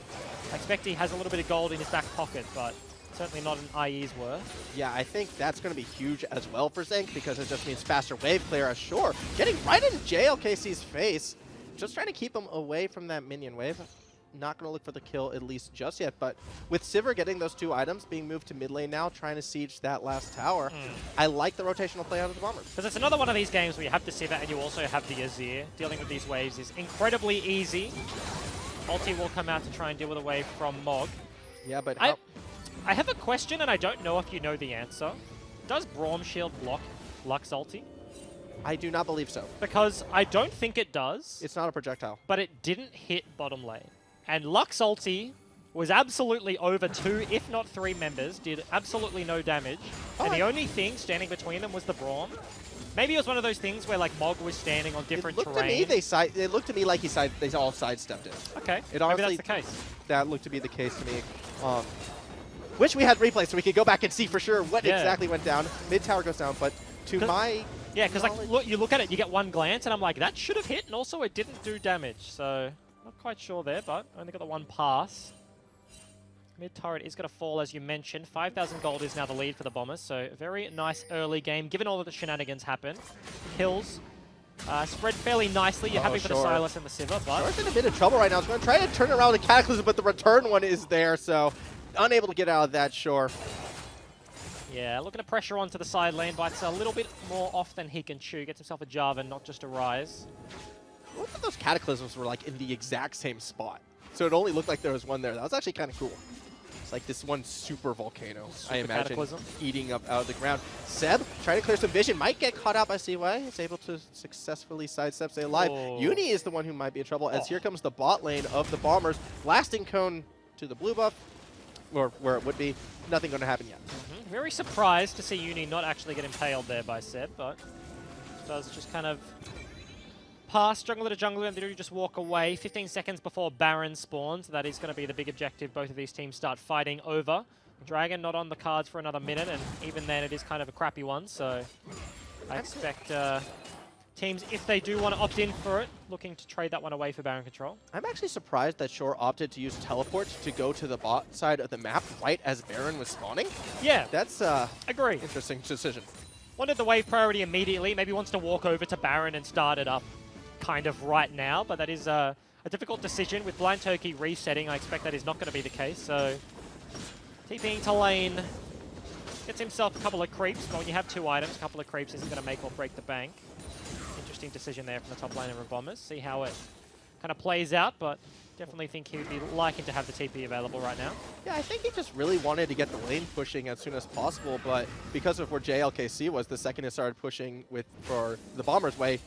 I expect he has a little bit of gold in his back pocket, but certainly not an IE's worth. Yeah, I think that's going to be huge as well for Zenk, because it just means faster wave clear. Sure, getting right in JLKC's face. Just trying to keep him away from that minion wave. Not going to look for the kill, at least just yet, but with Sivir getting those 2 items, being moved to mid lane now, trying to siege that last tower, I like the rotational play out of the Bombers. Because it's another one of these games where you have the Sivir and you also have the Azir. Dealing with these waves is incredibly easy. Ulti will come out to try and deal with a wave from Mog. Yeah, but I have a question, and I don't know if you know the answer. Does Braum Shield block Lux ulti? I do not believe so. Because I don't think it does. It's not a projectile. But it didn't hit bottom lane. And Lux ulti was absolutely over 2, if not 3 members, did absolutely no damage. And the only thing standing between them was the Braum. Maybe it was one of those things where like Mog was standing on different terrain. It looked to me like they all sidestepped it. Okay, It maybe honestly, that's the case. That looked to be the case to me. Wish we had replay so we could go back and see for sure what exactly went down. Mid tower goes down, but to my yeah, because like you look at it, you get one glance, and I'm like, that should have hit, and also it didn't do damage. So not quite sure there, but only got the one pass. Mid turret is going to fall, as you mentioned. 5,000 gold is now the lead for the Bombers, so very nice early game, given all of the shenanigans happen. Kills spread fairly nicely. You're happy for the Sylas and the Sivir, but... Shore's in a bit of trouble right now. He's going to try to turn around the Cataclysm, but the return one is there, so unable to get out of that, Shore. Yeah, looking to pressure onto the side lane, but it's a little bit more off than he can chew. Gets himself a Jarvan, not just a Rise. What if those Cataclysms were like in the exact same spot? So it only looked like there was one there. That was actually kind of cool. It's like this one super volcano, I imagine, eating up out of the ground. Seb, trying to clear some vision, might get caught out by Seaway. Is able to successfully sidestep, stay alive. Uni is the one who might be in trouble, as here comes the bot lane of the Bombers. Blasting Cone to the blue buff, or where it would be. Nothing going to happen yet. Very surprised to see Uni not actually get impaled there by Seb, but does just kind of pass jungler to jungler and literally just walk away. 15 seconds before Baron spawns. That is going to be the big objective both of these teams start fighting over. Dragon not on the cards for another minute, and even then it is kind of a crappy one, so I expect teams, if they do want to opt in for it, looking to trade that one away for Baron control. I'm actually surprised that Shore opted to use teleport to go to the bot side of the map right as Baron was spawning. Yeah. That's agree. Interesting decision. Wanted the wave priority immediately. Maybe wants to walk over to Baron and start it up kind of right now, but that is a difficult decision. With Blind Turkey resetting, I expect that is not going to be the case, so TPing to lane, gets himself a couple of creeps. But when you have 2 items, a couple of creeps isn't going to make or break the bank. Interesting decision there from the top laner of Bombers. See how it kind of plays out, but Definitely think he would be liking to have the TP available right now. Yeah, I think he just really wanted to get the lane pushing as soon as possible, but because of where JLKC was, the second it started pushing for the Bombers' way,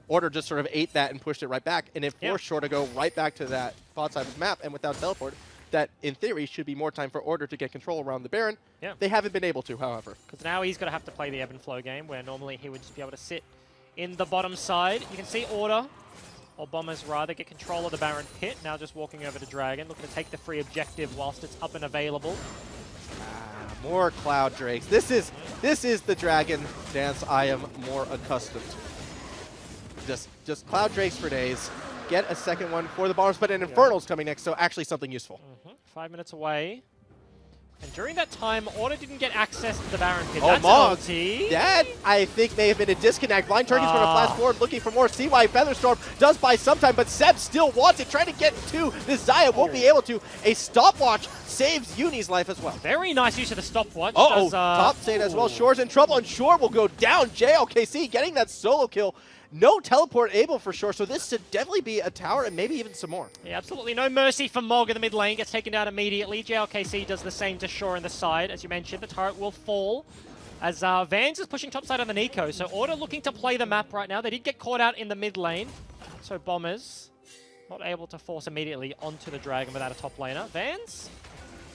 Order just sort of ate that and pushed it right back, and it forced Shore to go right back to that bot side of the map, and without teleport, that in theory should be more time for Order to get control around the Baron. Yeah. They haven't been able to, however. Because now he's going to have to play the ebb and flow game, where normally he would just be able to sit in the bottom side. You can see Order, or Bombers rather, get control of the Baron pit. Now just walking over to Dragon, looking to take the free objective whilst it's up and available. More Cloud Drakes. This is the Dragon dance I am more accustomed to. Just Cloud Drakes for days. Get a second one for the Bombers, but an Infernal's coming next, so actually something useful. 5 minutes away. And during that time, Order didn't get access to the Baron pit. Oh, That's Mog. an ulti. That, I think, may have been a disconnect. Blind Turkey's going to flash forward, looking for more. CY Featherstorm does buy some time, but Seb still wants it, trying to get to this Zaya. Won't be able to. A stopwatch saves Uni's life as well. Very nice use of the stopwatch. Top State as well. Shore's in trouble, and Shore will go down. JLKC getting that solo kill. No teleport able for Shore, so this should definitely be a tower and maybe even some more. Yeah, absolutely no mercy for Mog in the mid lane. Gets taken down immediately. JLKC does the same to Shore in the side. As you mentioned, the turret will fall as Vans is pushing topside on the Nico. So Order looking to play the map right now. They did get caught out in the mid lane. So Bombers not able to force immediately onto the Dragon without a top laner. Vans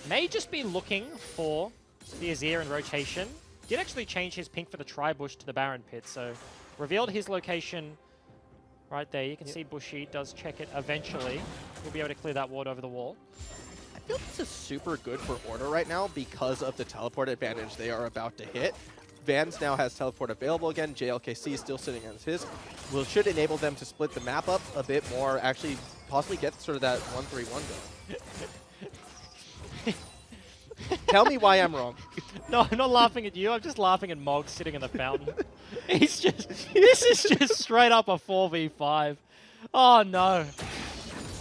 may just be looking for the Azir in rotation. Did actually change his pink for the Tri-Bush to the Baron pit, so revealed his location right there. You can see Bushy does check it eventually. We'll be able to clear that ward over the wall. I feel this is super good for Order right now because of the teleport advantage they are about to hit. Vans now has teleport available again. JLKC is still sitting on his. Well, should enable them to split the map up a bit more, actually possibly get sort of that 1-3-1 going. Tell me why I'm wrong. No, I'm not laughing at you. I'm just laughing at Mog sitting in the fountain. This is just straight up a 4v5. Oh, no.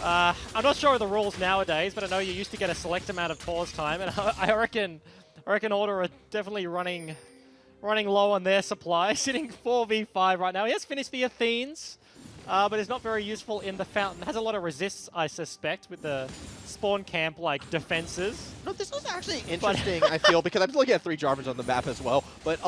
I'm not sure of the rules nowadays, but I know you used to get a select amount of pause time, and I reckon Order are definitely running low on their supply, sitting 4v5 right now. He has finished the Athenes, but is not very useful in the fountain. Has a lot of resists, I suspect, with the spawn camp like defenses. No, this was actually interesting, I feel, because I'm just looking at 3 Jarvans on the map as well. But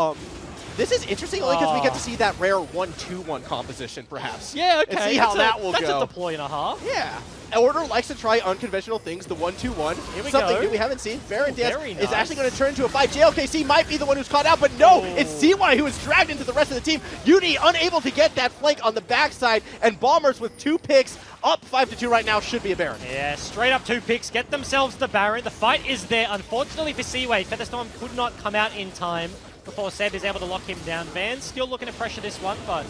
this is interesting only because we get to see that rare 1-2-1 composition, perhaps. Yeah, okay. And see how that will go. That's a deploy and a half. Yeah. Order likes to try unconventional things, the 1-2-1. Here we Something go. new we haven't seen. Baron Dance Very is nice. actually going to turn into a fight. JLKC might be the one who's caught out, but no, it's CY who is dragged into the rest of the team. Uni unable to get that flank on the backside, and Bombers with 2 picks, up 5-2 right now, should be a Baron. Yeah, straight up 2 picks, get themselves the Baron. The fight is there. Unfortunately for Seaway, Featherstorm could not come out in time before Seb is able to lock him down. Van's still looking to pressure this one, but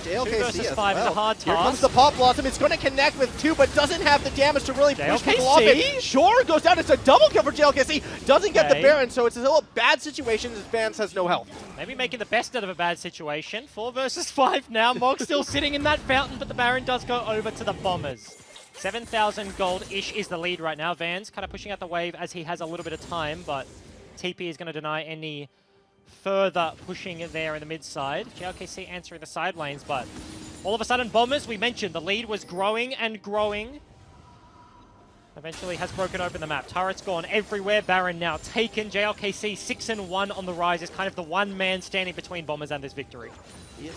JLKC 2 versus 5 well. is a hard Here comes task. the Pop Blossom. It's going to connect with 2, but doesn't have the damage to really push people off it. Shore goes down. It's a double kill for JLKC. Doesn't get the Baron, so it's a little bad situation as Vans has no health. Maybe making the best out of a bad situation. 4 versus 5 now. Mog's still sitting in that fountain, but the Baron does go over to the Bombers. 7,000 gold-ish is the lead right now. Van's kind of pushing out the wave as he has a little bit of time, but TP is going to deny any further pushing there in the mid side. JLKC answering the side lanes, but all of a sudden, Bombers, we mentioned, the lead was growing and growing. Eventually has broken open the map. Turret's gone everywhere. Baron now taken. JLKC 6-1 on the rise is kind of the one man standing between Bombers and this victory. Yes.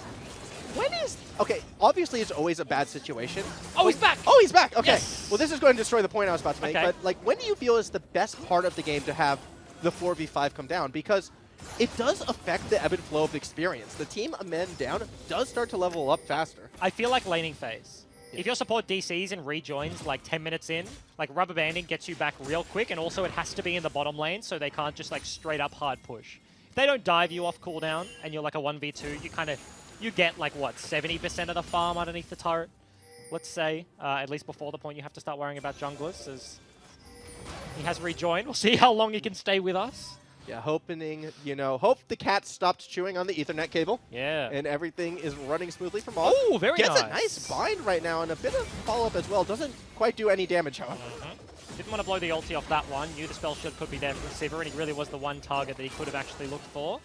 When is... Okay, obviously it's always a bad situation. Oh, he's back! Oh, he's back! Okay. Yes. Well, this is going to destroy the point I was about to make, Okay. but like, when do you feel is the best part of the game to have the 4v5 come down? Because it does affect the ebb and flow of experience. The team men down does start to level up faster. I feel like laning phase. If your support DCs and rejoins like 10 minutes in, like rubber banding gets you back real quick, and also it has to be in the bottom lane so they can't just like straight up hard push. If they don't dive you off cooldown and you're like a 1v2, you get like what, 70% of the farm underneath the turret, let's say, at least before the point you have to start worrying about junglers, as he has rejoined. We'll see how long he can stay with us. Yeah, hoping, you know, hope the cat stopped chewing on the Ethernet cable. Yeah. And everything is running smoothly from all. Oh, very nice. Gets a nice bind right now and a bit of follow-up as well. Doesn't quite do any damage, however. Didn't want to blow the ulti off that one. Knew the spell shield could be there from Sivir, and he really was the one target that he could have actually looked for.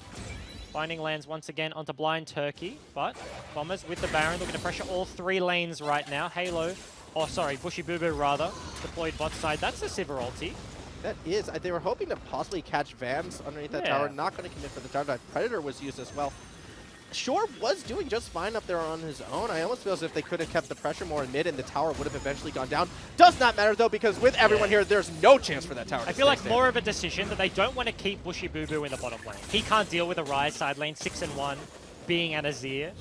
Binding lands once again onto Blind Turkey, but Bombers with the Baron looking to pressure all 3 lanes right now. Halo Oh, sorry, Bushy Boo Boo rather, deployed bot side. That's a Sivir ulti. That is. They were hoping to possibly catch Vans underneath that tower. Not going to commit for the tower dive. Predator was used as well. Shore was doing just fine up there on his own. I almost feel as if they could have kept the pressure more in mid and the tower would have eventually gone down. Does not matter though, because with everyone here, there's no chance for that tower to I feel like standing. more of a decision that they don't want to keep Bushy Boo Boo in the bottom lane. He can't deal with a Ryze side lane, 6-1, being an Azir.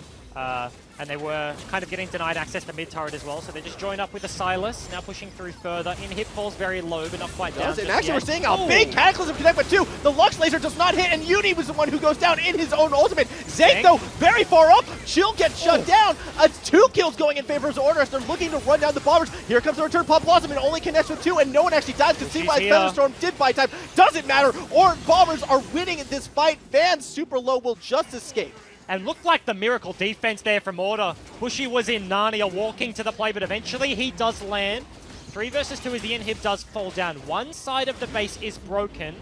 And they were kind of getting denied access to mid turret as well, so they just joined up with the Silas, now pushing through further. In-hit falls very low, but not quite down. And actually, we're seeing a big Cataclysm connect with 2. The Lux Laser does not hit, and Uni was the one who goes down in his own ultimate. Zank, though, very far up. Chill gets shut down. 2 kills going in favor of Order as they're looking to run down the bombers. Here comes the return Pop Blossom, and only connects with 2, and no one actually dies because CY's Featherstorm did buy time. Doesn't matter, or bombers are winning in this fight. Van super low will just escape. And looked like the miracle defense there from Order. Bushy was in Narnia walking to the play, but eventually he does land. 3 versus 2 as the inhib does fall down. One side of the base is broken.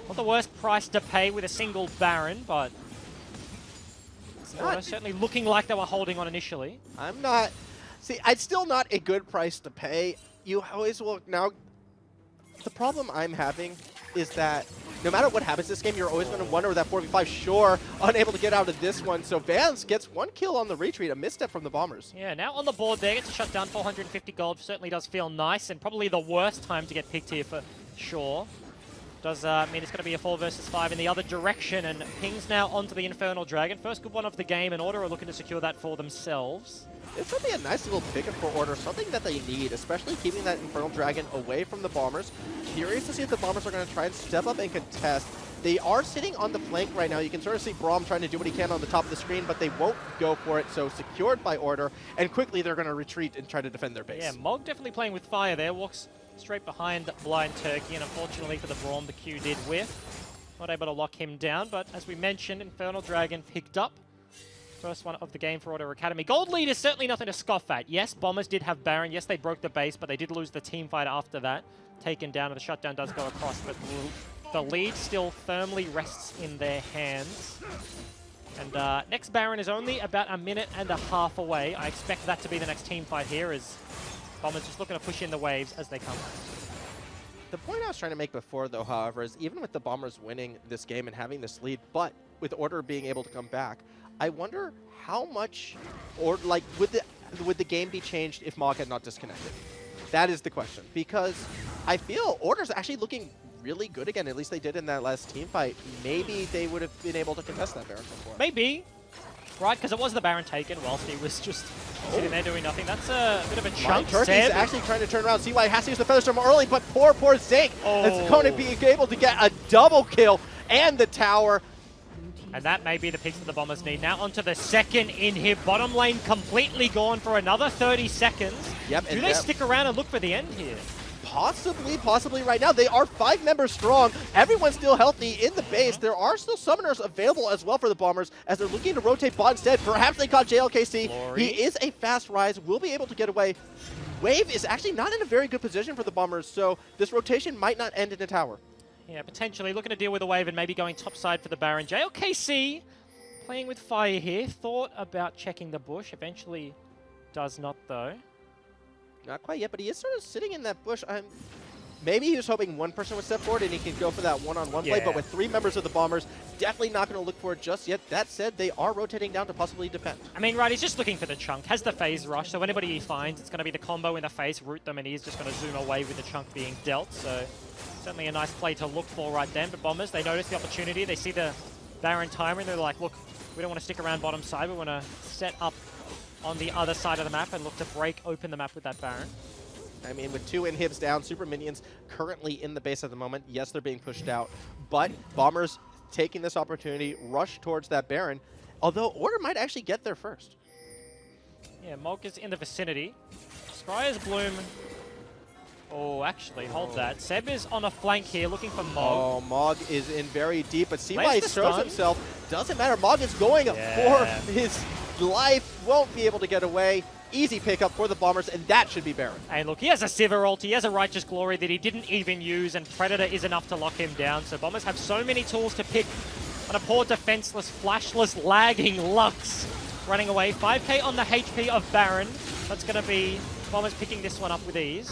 Not the worst price to pay with a single Baron, but Order certainly looking like they were holding on initially. It's still not a good price to pay. You always will now. The problem I'm having is that no matter what happens this game, you're always going to wonder with that 4v5. Sure, unable to get out of this one. So Vans gets 1 kill on the retreat, a misstep from the Bombers. Yeah, now on the board there, gets a shut down, 450 gold. Certainly does feel nice, and probably the worst time to get picked here for sure. Does mean it's going to be a 4 versus 5 in the other direction, and Ping's now onto the Infernal Dragon. First good one of the game, and Order are looking to secure that for themselves. It's going to be a nice little pickup for Order, something that they need, especially keeping that Infernal Dragon away from the Bombers. Curious to see if the Bombers are going to try and step up and contest. They are sitting on the flank right now. You can sort of see Braum trying to do what he can on the top of the screen, but they won't go for it, so secured by Order, and quickly they're going to retreat and try to defend their base. Yeah, Mog definitely playing with fire there, walks straight behind Blind Turkey, and unfortunately for the Braum, the Q did whiff. Not able to lock him down, but as we mentioned, Infernal Dragon picked up. First one of the game for Order Academy. Gold lead is certainly nothing to scoff at. Yes, Bombers did have Baron. Yes, they broke the base, but they did lose the team fight after that. Taken down, and the shutdown does go across, but the lead still firmly rests in their hands. And next Baron is only about 1.5 minutes away. I expect that to be the next team fight here, as Bombers just looking to push in the waves as they come. The point I was trying to make before, though, however, is even with the Bombers winning this game and having this lead, but with Order being able to come back, I wonder how much, or like, would the game be changed if Mog had not disconnected? That is the question, because I feel Order's actually looking really good again. At least they did in that last team fight. Maybe they would have been able to contest that Baron before. Maybe. Right, because it was the Baron taken whilst he was just sitting there doing nothing. That's a bit of a chunk. Turkey's actually trying to turn around. CY has to use the Featherstorm early, but poor Zank is going to be able to get a double kill and the tower. And that may be the picks that the Bombers need. Now onto the second inhib. Bottom lane completely gone for another 30 seconds. Yep. Do they stick around and look for the end here? Possibly right now. They are 5 members strong. Everyone's still healthy in the base. There are still summoners available as well for the Bombers as they're looking to rotate bot instead. Perhaps they caught JLKC. Glory. He is a fast rise, will be able to get away. Wave is actually not in a very good position for the Bombers, so this rotation might not end in a tower. Yeah, potentially looking to deal with a wave and maybe going topside for the Baron. JLKC playing with fire here. Thought about checking the bush. Eventually does not, though. Not quite yet, but he is sort of sitting in that bush. Maybe he was hoping one person would step forward and he can go for that one-on-one play, but with 3 members of the Bombers, definitely not going to look for it just yet. That said, they are rotating down to possibly defend. I mean, right, he's just looking for the chunk. Has the phase rush, so anybody he finds, it's going to be the combo in the face, root them, and he's just going to zoom away with the chunk being dealt. So certainly a nice play to look for right then. But Bombers, they notice the opportunity. They see the Baron timer, and they're like, look, we don't want to stick around bottom side. We want to set up on the other side of the map and look to break open the map with that Baron. I mean, with 2 inhibs down, super minions currently in the base at the moment. Yes, they're being pushed out, but Bombers taking this opportunity, rush towards that Baron, although Order might actually get there first. Yeah, Mog is in the vicinity. Scryer's Bloom. Oh, actually, hold that. Seb is on a flank here looking for Mog. Oh, Mog is in very deep, but CY throws himself. Doesn't matter. Mog is going for his life. Won't be able to get away. Easy pickup for the Bombers, and that should be Baron. And look, he has a Sivir ult, he has a Righteous Glory that he didn't even use, and Predator is enough to lock him down. So Bombers have so many tools to pick on a poor defenseless, flashless, lagging Lux running away. 5k on the HP of Baron. That's going to be Bombers picking this one up with ease.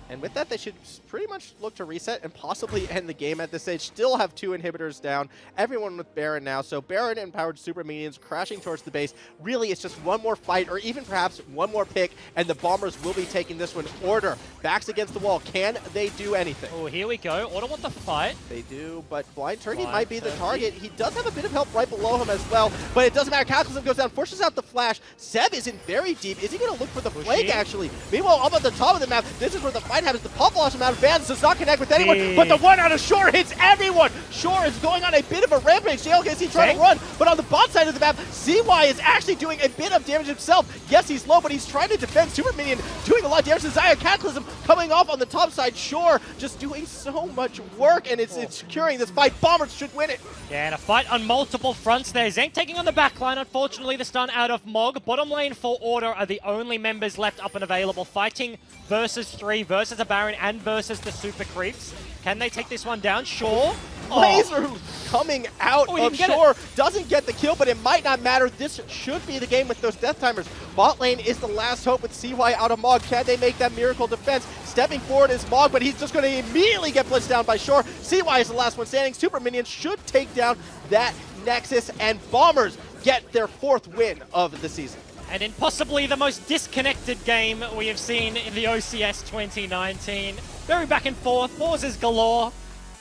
And with that, they should pretty much look to reset and possibly end the game at this stage. Still have 2 inhibitors down. Everyone with Baron now. So Baron and powered super minions crashing towards the base. Really, it's just one more fight or even perhaps one more pick, and the Bombers will be taking this one. Order, backs against the wall. Can they do anything? Oh, here we go. Order want the fight. They do, but Blind Turkey might be the target. He does have a bit of help right below him as well, but it doesn't matter. Cataclysm goes down, forces out the flash. Seb is in very deep. Is he going to look for the flank, actually? Meanwhile, up at the top of the map, this is where the fight happens. The pop loss amount of bands does not connect with anyone, but the one out of Shore hits everyone. Shore is going on a bit of a rampage. JLKC trying to run, but on the bot side of the map, CY is actually doing a bit of damage himself. Yes, he's low, but he's trying to defend. Super Minion doing a lot of damage to Zaya. Cataclysm coming off on the top side. Shore just doing so much work, and it's securing this fight. Bombers should win it. Yeah, and a fight on multiple fronts there. Zenk taking on the backline. Unfortunately, the stun out of Mog. Bottom lane for Order are the only members left up and available, fighting versus 3, versus a Baron, and versus the Super Creeps. Can they take this one down? Sure. Laser coming out of Shore. Doesn't get the kill, but it might not matter. This should be the game with those death timers. Bot lane is the last hope with CY out of Mog. Can they make that miracle defense? Stepping forward is Mog, but he's just going to immediately get blitzed down by Shore. CY is the last one standing. Super Minions should take down that Nexus, and Bombers get their 4th win of the season. And in possibly the most disconnected game we have seen in the OCS 2019. Very back and forth, pauses galore.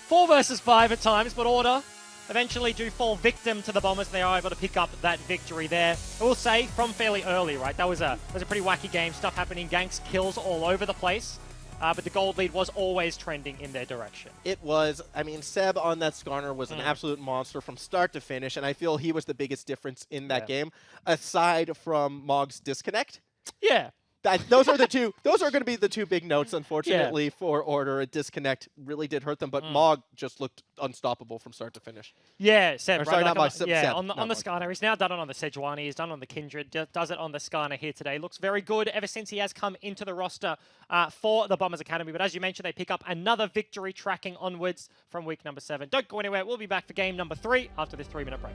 4 versus 5 at times, but Order eventually do fall victim to the Bombers. They are able to pick up that victory there. I will say, from fairly early, right? That was a pretty wacky game. Stuff happening, ganks, kills all over the place. But the gold lead was always trending in their direction. It was. I mean, Seb on that Skarner was an absolute monster from start to finish, and I feel he was the biggest difference in that game, aside from Mog's disconnect. Yeah. Those are the two. Those are going to be the 2 big notes, unfortunately, for Order. A disconnect really did hurt them, but Mog just looked unstoppable from start to finish. Yeah, Seb. Or, sorry, right? not Seb, on the Skarner. He's now done it on the Sejuani. He's done it on the Kindred. Does it on the Skarner here today. Looks very good ever since he has come into the roster for the Bombers Academy. But as you mentioned, they pick up another victory tracking onwards from week number 7. Don't go anywhere. We'll be back for game number 3 after this 3-minute break.